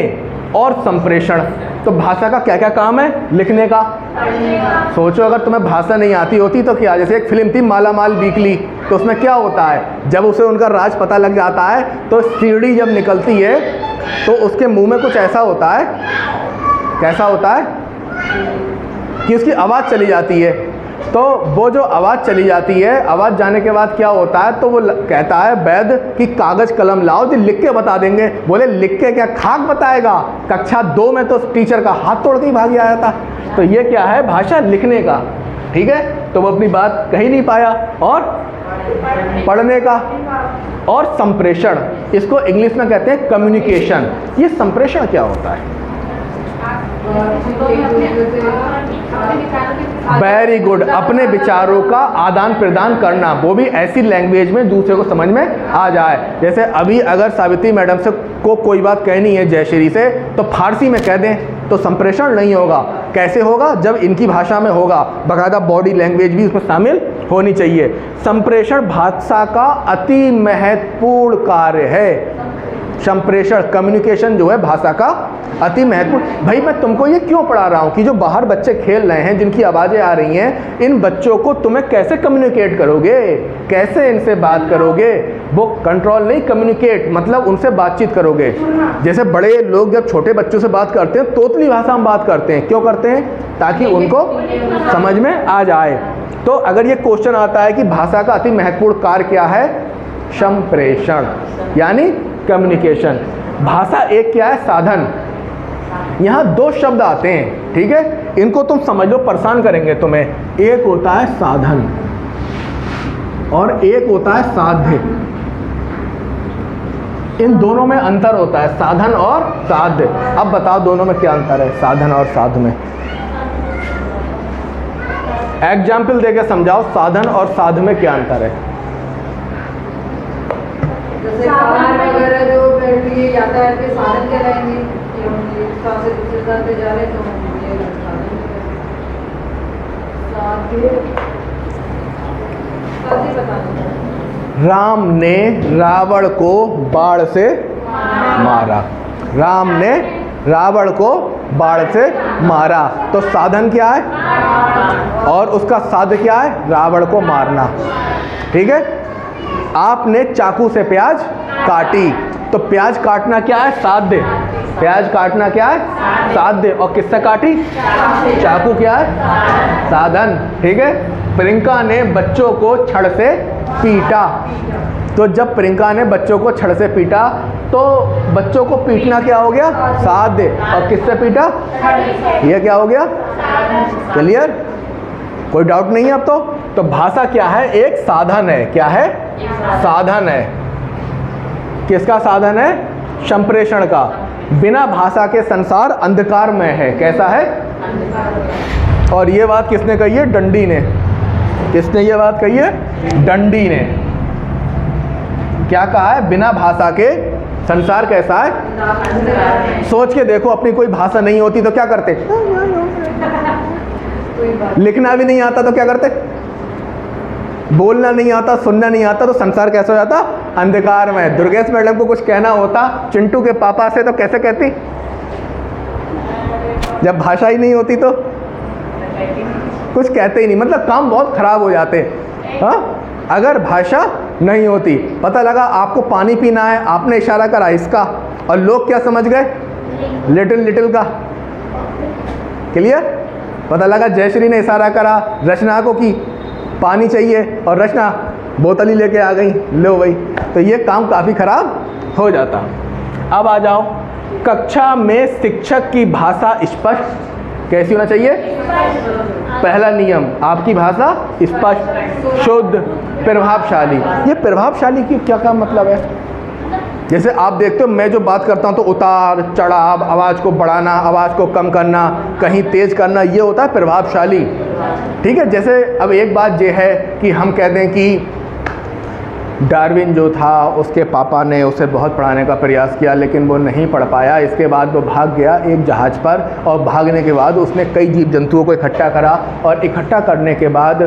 और संप्रेषण। तो भाषा का क्या क्या काम है? लिखने का। सोचो अगर तुम्हें भाषा नहीं आती होती तो क्या, जैसे एक फिल्म थी माला माल वीकली, तो उसमें क्या होता है, जब उसे उनका राज पता लग जाता है तो सीढ़ी जब निकलती है तो उसके मुंह में कुछ ऐसा होता है, कैसा होता है कि उसकी आवाज़ चली जाती है। तो वो जो आवाज़ चली जाती है, आवाज़ जाने के बाद क्या होता है, तो वो कहता है वैद्य कि कागज़ कलम लाओ, जी लिख के बता देंगे। बोले लिख के क्या, खाक बताएगा? कक्षा 2 में तो टीचर का हाथ तोड़ के ही भाग आया था। तो ये क्या है? भाषा लिखने का। ठीक है, तो वो अपनी बात कह ही नहीं पाया। और पढ़ने का और संप्रेषण, इसको इंग्लिश में कहते हैं कम्युनिकेशन। ये संप्रेषण क्या होता है? वेरी गुड, अपने विचारों का आदान प्रदान करना, वो भी ऐसी लैंग्वेज में दूसरे को समझ में आ जाए। जैसे अभी अगर सावित्री मैडम से को कोई बात कहनी है जयश्री से, तो फारसी में कह दें तो संप्रेषण नहीं होगा। कैसे होगा? जब इनकी भाषा में होगा, बाकायदा बॉडी लैंग्वेज भी उसमें शामिल होनी चाहिए। संप्रेषण भाषा का अति महत्वपूर्ण कार्य है। संप्रेषण, कम्युनिकेशन जो है भाषा का अति महत्वपूर्ण। भाई मैं तुमको ये क्यों पढ़ा रहा हूँ कि जो बाहर बच्चे खेल रहे हैं, जिनकी आवाज़ें आ रही हैं, इन बच्चों को तुम्हें कैसे कम्युनिकेट करोगे, कैसे इनसे बात करोगे? वो कंट्रोल नहीं, कम्युनिकेट मतलब उनसे बातचीत करोगे। जैसे बड़े लोग जब छोटे बच्चों से बात करते हैं, तोतली भाषा में बात करते हैं। क्यों करते हैं? ताकि उनको समझ में आ जाए। तो अगर ये क्वेश्चन आता है कि भाषा का अति महत्वपूर्ण कार्य क्या है? संप्रेषण यानी कम्युनिकेशन। भाषा एक क्या है? साधन। यहाँ 2 शब्द आते हैं, ठीक है, इनको तुम समझ लो, परेशान करेंगे तुम्हें। एक होता है साधन और एक होता है साध्य। इन दोनों में अंतर होता है, साधन और साध्य। अब बताओ दोनों में क्या अंतर है, साधन और साध्य में? एग्जाम्पल देके समझाओ, साधन और साध्य में क्या अंतर है?
जैसे कार वगैरह जो बैटरी यातायात के साधन कहलाएंगे, कि हम एक स्थान से दूसरे स्थान पे जा रहे हैं तो हम ये साधन बता दो।
राम ने रावण को बाण से मारा। राम ने रावण को बाण से मारा। तो साधन क्या है और उसका साध्य क्या है? रावण को मारना। ठीक है। आपने चाकू से प्याज काटी, तो प्याज काटना क्या है? साध्य। प्याज काटना क्या है? साध्य। और किससे काटी? चाकू क्या है? साधन। ठीक है। प्रियंका ने बच्चों को छड़ से पीटा, तो जब प्रियंका ने बच्चों को छड़ से पीटा तो बच्चों को पीटना क्या हो गया? साध्य। और किससे पीटा? यह क्या हो गया? क्लियर? कोई डाउट नहीं है अब तो भाषा क्या है? एक साधन है। क्या है? साधन है। किसका साधन है? संप्रेषण का। बिना भाषा के संसार अंधकार में है। कैसा है? और ये बात किसने कही है? डंडी ने। किसने ये बात कही है? डंडी ने। क्या कहा है? बिना भाषा के संसार कैसा है? सोच के देखो, अपनी कोई भाषा नहीं होती तो क्या करते? लिखना भी नहीं आता तो क्या करते? बोलना नहीं आता, सुनना नहीं आता, तो संसार कैसा हो जाता? अंधकार में। दुर्गेश मैडम को कुछ कहना होता चिंटू के पापा से तो कैसे कहती? जब भाषा ही नहीं होती तो कुछ कहते ही नहीं, मतलब काम बहुत खराब हो जाते। हाँ, अगर भाषा नहीं होती। पता लगा आपको पानी पीना है, आपने इशारा करा इसका, और लोग क्या समझ गए? लिटिल लिटिल का। क्लियर? पता लगा जयश्री ने इशारा करा रचना को कि पानी चाहिए, और रचना बोतल ही लेके आ गई, लो भाई, तो ये काम काफ़ी खराब हो जाता। अब आ जाओ, कक्षा में शिक्षक की भाषा स्पष्ट कैसी होना चाहिए? पहला नियम, आपकी भाषा स्पष्ट, शुद्ध, प्रभावशाली। ये प्रभावशाली की क्या मतलब है? जैसे आप देखते हो मैं जो बात करता हूँ तो उतार चढ़ाव, आवाज़ को बढ़ाना, आवाज़ को कम करना, कहीं तेज़ करना, ये होता है प्रभावशाली। ठीक है। जैसे अब एक बात ये है कि हम कहते हैं कि डार्विन जो था उसके पापा ने उसे बहुत पढ़ाने का प्रयास किया लेकिन वो नहीं पढ़ पाया। इसके बाद वो भाग गया एक जहाज़ पर और भागने के बाद उसने कई जीव जंतुओं को इकट्ठा करा और इकट्ठा करने के बाद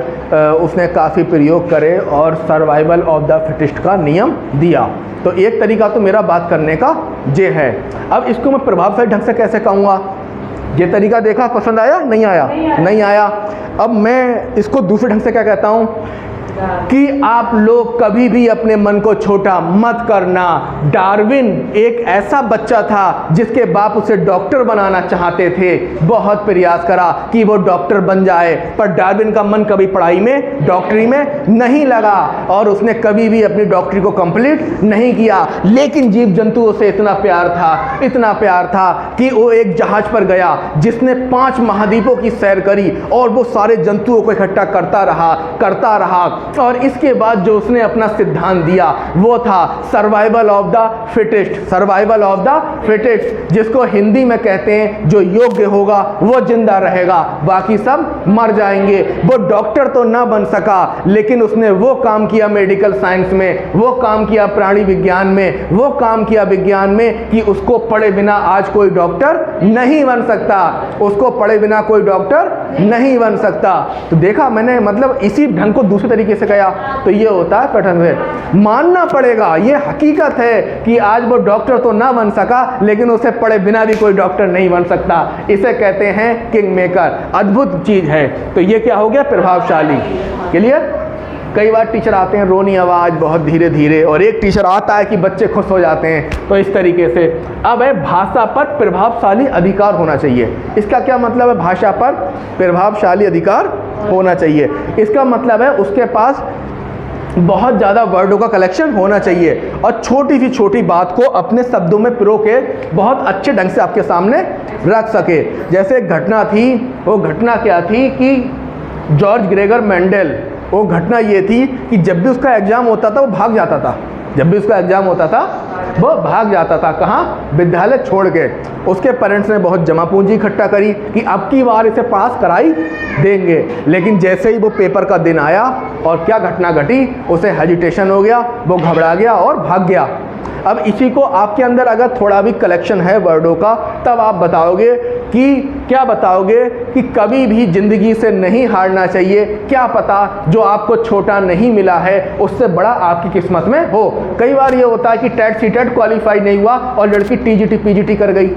उसने काफ़ी प्रयोग करे और सर्वाइवल ऑफ द फिटेस्ट का नियम दिया। तो एक तरीका तो मेरा बात करने का ये है। अब इसको मैं प्रभावशाली ढंग से कैसे कहूँगा? ये तरीका देखा, पसंद आया? नहीं आया? नहीं आया। अब मैं इसको दूसरे ढंग से क्या कहता हूँ कि आप लोग कभी भी अपने मन को छोटा मत करना। डार्विन एक ऐसा बच्चा था जिसके बाप उसे डॉक्टर बनाना चाहते थे, बहुत प्रयास करा कि वो डॉक्टर बन जाए, पर डार्विन का मन कभी पढ़ाई में, डॉक्टरी में नहीं लगा और उसने कभी भी अपनी डॉक्टरी को कंप्लीट नहीं किया। लेकिन जीव जंतुओं से इतना प्यार था, इतना प्यार था कि वो एक जहाज पर गया जिसने 5 महाद्वीपों की सैर करी और वो सारे जंतुओं को इकट्ठा करता रहा और इसके बाद जो उसने अपना सिद्धांत दिया वो था survival of the fittest. Survival of the fittest, जिसको हिंदी में कहते हैं जो योग्य होगा वो जिंदा रहेगा, बाकी सब मर जाएंगे। वो डॉक्टर तो ना बन सका लेकिन उसने वो काम किया मेडिकल साइंस में, वो काम किया प्राणी विज्ञान में, वो काम किया विज्ञान में कि उसको पढ़े बिना आज कोई डॉक्टर नहीं बन सकता, उसको पढ़े बिना कोई डॉक्टर नहीं बन सकता। तो देखा मैंने, मतलब इसी ढंग को दूसरे तरीके से कहा तो ये होता है पैटर्न में। मानना पड़ेगा, ये हकीकत है कि आज वो डॉक्टर तो ना बन सका लेकिन उसे पढ़े बिना भी कोई डॉक्टर नहीं बन सकता। इसे कहते हैं किंग मेकर, अद्भुत चीज है। तो ये क्या हो गया? प्रभावशाली। क्लियर? कई बार टीचर आते हैं रोनी आवाज़ बहुत धीरे धीरे, और एक टीचर आता है कि बच्चे खुश हो जाते हैं। तो इस तरीके से अब है भाषा पर प्रभावशाली अधिकार होना चाहिए। इसका क्या मतलब है? भाषा पर प्रभावशाली अधिकार होना चाहिए। इसका मतलब है उसके पास बहुत ज़्यादा वर्डों का कलेक्शन होना चाहिए और छोटी सी छोटी बात को अपने शब्दों में पिरो के बहुत अच्छे ढंग से आपके सामने रख सके। जैसे एक घटना थी, वो घटना क्या थी कि जॉर्ज ग्रेगर मेंडल, वो घटना ये थी कि जब भी उसका एग्ज़ाम होता था वो भाग जाता था। जब भी उसका एग्ज़ाम होता था वो भाग जाता था। कहाँ? विद्यालय छोड़ के। उसके पेरेंट्स ने बहुत जमा पूंजी इकट्ठा करी कि अब की बार इसे पास कराई देंगे। लेकिन जैसे ही वो पेपर का दिन आया और क्या घटना घटी, उसे हेजिटेशन हो गया, वो घबरा गया और भाग गया। अब इसी को आपके अंदर अगर थोड़ा भी कलेक्शन है वर्डों का, तब आप बताओगे कि क्या बताओगे कि कभी भी ज़िंदगी से नहीं हारना चाहिए। क्या पता जो आपको छोटा नहीं मिला है उससे बड़ा आपकी किस्मत में हो। कई बार ये होता है कि टेट सीटेट क्वालिफाई नहीं हुआ और लड़की टीजीटी पीजीटी कर गई,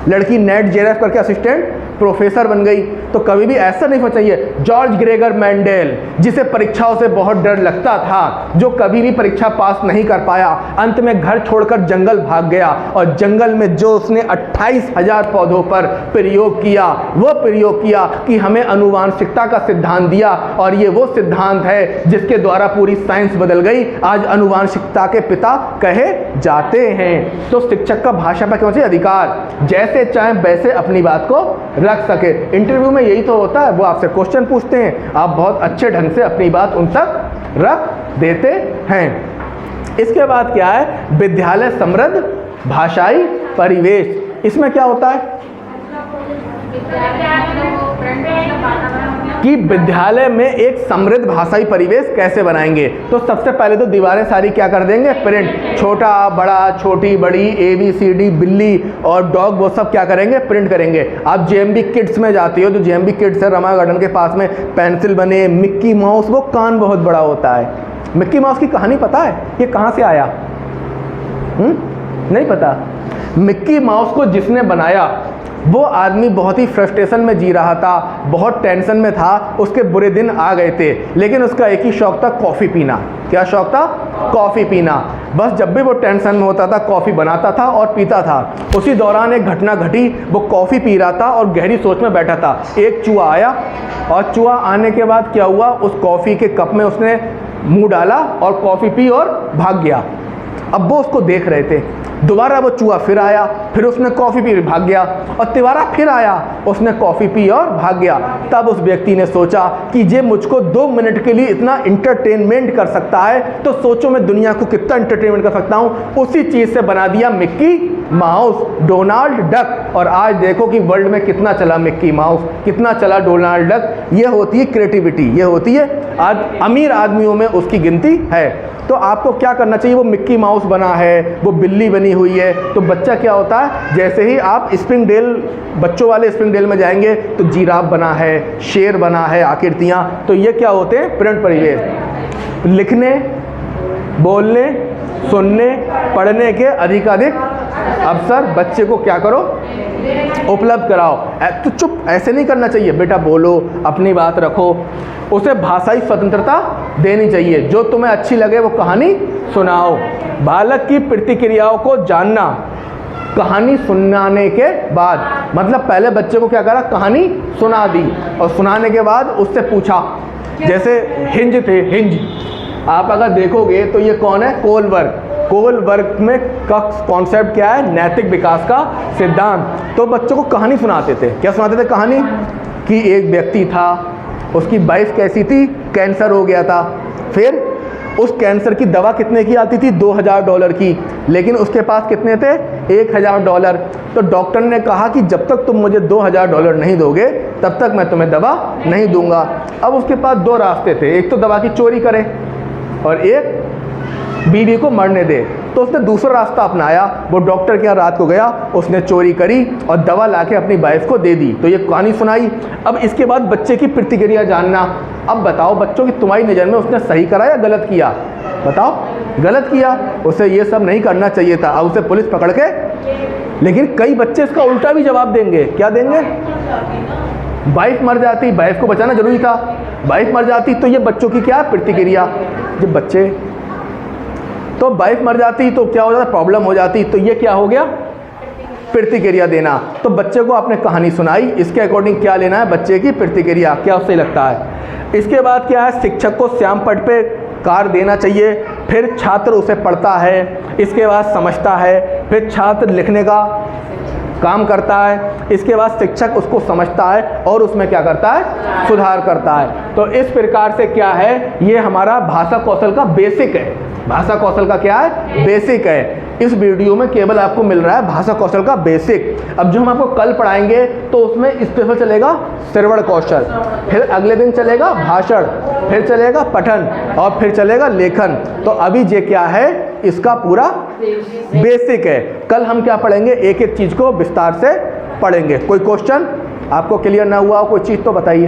लड़की नेट जेआरएफ करके असिस्टेंट प्रोफेसर बन गई। तो कभी भी ऐसा नहीं होना चाहिए। जॉर्ज ग्रेगर मेंडल, जिसे परीक्षाओं से बहुत डर लगता था, जो कभी भी परीक्षा पास नहीं कर पाया, अंत में घर छोड़कर जंगल भाग गया और जंगल में जो उसने 28,000 पौधों पर प्रयोग किया, वो प्रयोग किया कि हमें अनुवांशिकता का सिद्धांत दिया। और ये वो सिद्धांत है जिसके द्वारा पूरी साइंस बदल गई। आज अनुवांशिकता के पिता कहे जाते हैं। तो शिक्षक का भाषा पर क्या होना चाहिए? अधिकार। जैसे चाहे वैसे अपनी बात को रख सके। इंटरव्यू में यही तो होता है, वो आपसे क्वेश्चन पूछते हैं, आप बहुत अच्छे ढंग से अपनी बात उन तक रख देते हैं। इसके बाद क्या है? विद्यालय समृद्ध भाषाई परिवेश। इसमें क्या होता है कि विद्यालय में एक समृद्ध भाषाई परिवेश कैसे बनाएंगे। तो सबसे पहले तो दीवारें सारी क्या कर देंगे? प्रिंट। छोटा बड़ा, छोटी बड़ी, ABCD, बिल्ली और डॉग, वो सब क्या करेंगे? प्रिंट करेंगे। आप JMB किड्स में जाते हो, जो JMB किड्स है रमा गार्डन के पास में, पेंसिल बने, मिक्की माउस, वो कान बहुत बड़ा होता है। मिक्की माउस की कहानी पता है? ये कहाँ से आया? नहीं पता। मिक्की माउस को जिसने बनाया वो आदमी बहुत ही फ्रस्ट्रेशन में जी रहा था, बहुत टेंशन में था, उसके बुरे दिन आ गए थे, लेकिन उसका एक ही शौक था, कॉफ़ी पीना। क्या शौक था? कॉफ़ी पीना। बस जब भी वो टेंशन में होता था कॉफ़ी बनाता था और पीता था। उसी दौरान एक घटना घटी, वो कॉफ़ी पी रहा था और गहरी सोच में बैठा था। एक चूहा आया और चूहा आने के बाद क्या हुआ, उस कॉफ़ी के कप में उसने मुँह डाला और कॉफ़ी पी और भाग गया। अब वो उसको देख रहे थे। दोबारा वो चूहा फिर आया, फिर उसने कॉफ़ी पी भाग गया, और तिवारा फिर आया, उसने कॉफ़ी पी और भाग गया। तब उस व्यक्ति ने सोचा कि ये मुझको 2 मिनट के लिए इतना इंटरटेनमेंट कर सकता है, तो सोचो मैं दुनिया को कितना इंटरटेनमेंट कर सकता हूँ। उसी चीज़ से बना दिया मिक्की माउस, डोनाल्ड डक, और आज देखो कि वर्ल्ड में कितना चला मिक्की माउस, कितना चला डोनाल्ड डक। ये होती है क्रिएटिविटी, ये होती है आज अमीर आदमियों में उसकी गिनती है। तो आपको क्या करना चाहिए, वो मिक्की माउस बना है, वो बिल्ली बनी हुई है, तो बच्चा क्या होता है, जैसे ही आप स्प्रिंगडेल, बच्चों वाले स्प्रिंगडेल में जाएंगे तो जिराफ बना है, शेर बना है, आकृतियाँ, तो ये क्या होते हैं, प्रिंट परिवेश। लिखने, बोलने, सुनने, पढ़ने के अधिकाधिक अवसर बच्चे को क्या करो, उपलब्ध कराओ। तो चुप ऐसे नहीं करना चाहिए, बेटा बोलो, अपनी बात रखो, उसे भाषाई स्वतंत्रता देनी चाहिए। जो तुम्हें अच्छी लगे वो कहानी सुनाओ। बालक की प्रतिक्रियाओं को जानना, कहानी सुनाने के बाद, मतलब पहले बच्चे को क्या करा, कहानी सुना दी, और सुनाने के बाद उससे पूछा, जैसे हिंज थे, हिंज आप अगर देखोगे तो ये कौन है, कोलबर्ग। कोलबर्ग में का कॉन्सेप्ट क्या है, नैतिक विकास का सिद्धांत। तो बच्चों को कहानी सुनाते थे, क्या सुनाते थे, कहानी कि एक व्यक्ति था, उसकी वाइफ कैसी थी, कैंसर हो गया था, फिर उस कैंसर की दवा कितने की आती थी, $2000 की, लेकिन उसके पास कितने थे, $1000। तो डॉक्टर ने कहा कि जब तक तुम मुझे $2000 नहीं दोगे तब तक मैं तुम्हें दवा नहीं दूंगा। अब उसके पास 2 रास्ते थे, एक तो दवा की चोरी करे और एक बीवी को मरने दे। तो उसने दूसरा रास्ता अपनाया, वो डॉक्टर के यहाँ रात को गया, उसने चोरी करी और दवा लाके अपनी वाइफ को दे दी। तो ये कहानी सुनाई। अब इसके बाद बच्चे की प्रतिक्रिया जानना। अब बताओ बच्चों की तुम्हारी नज़र में उसने सही करा या गलत किया, बताओ, गलत किया, उसे ये सब नहीं करना चाहिए था। अब उसे पुलिस पकड़ के, लेकिन कई बच्चे इसका उल्टा भी जवाब देंगे, क्या देंगे, वाइफ मर जाती, वाइफ को बचाना जरूरी था, वाइफ मर जाती, तो ये बच्चों की क्या प्रतिक्रिया, जब बच्चे, तो वाइफ मर जाती तो क्या हो जाता, प्रॉब्लम हो जाती, तो ये क्या हो गया, प्रतिक्रिया देना। तो बच्चे को आपने कहानी सुनाई, इसके अकॉर्डिंग क्या लेना है, बच्चे की प्रतिक्रिया, क्या उससे लगता है। इसके बाद क्या है, शिक्षक को श्याम पट पे कार्य देना चाहिए, फिर छात्र उसे पढ़ता है, इसके बाद समझता है, फिर छात्र लिखने का काम करता है, इसके बाद शिक्षक उसको समझता है और उसमें क्या करता है, सुधार करता है। तो इस प्रकार से क्या है, ये हमारा भाषा कौशल का बेसिक है। भाषा कौशल का क्या है, बेसिक है। इस वीडियो में केवल आपको मिल रहा है भाषा कौशल का बेसिक। अब जो हम आपको कल पढ़ाएंगे तो उसमें स्पेशल चलेगा श्रवण कौशल, फिर अगले दिन चलेगा भाषण, फिर चलेगा पठन और फिर चलेगा लेखन। तो अभी ये क्या है, इसका पूरा बेसिक है। कल हम क्या पढ़ेंगे, एक एक चीज़ को विस्तार से पढ़ेंगे। कोई क्वेश्चन आपको क्लियर ना हुआ हो, कोई चीज़ तो बताइए।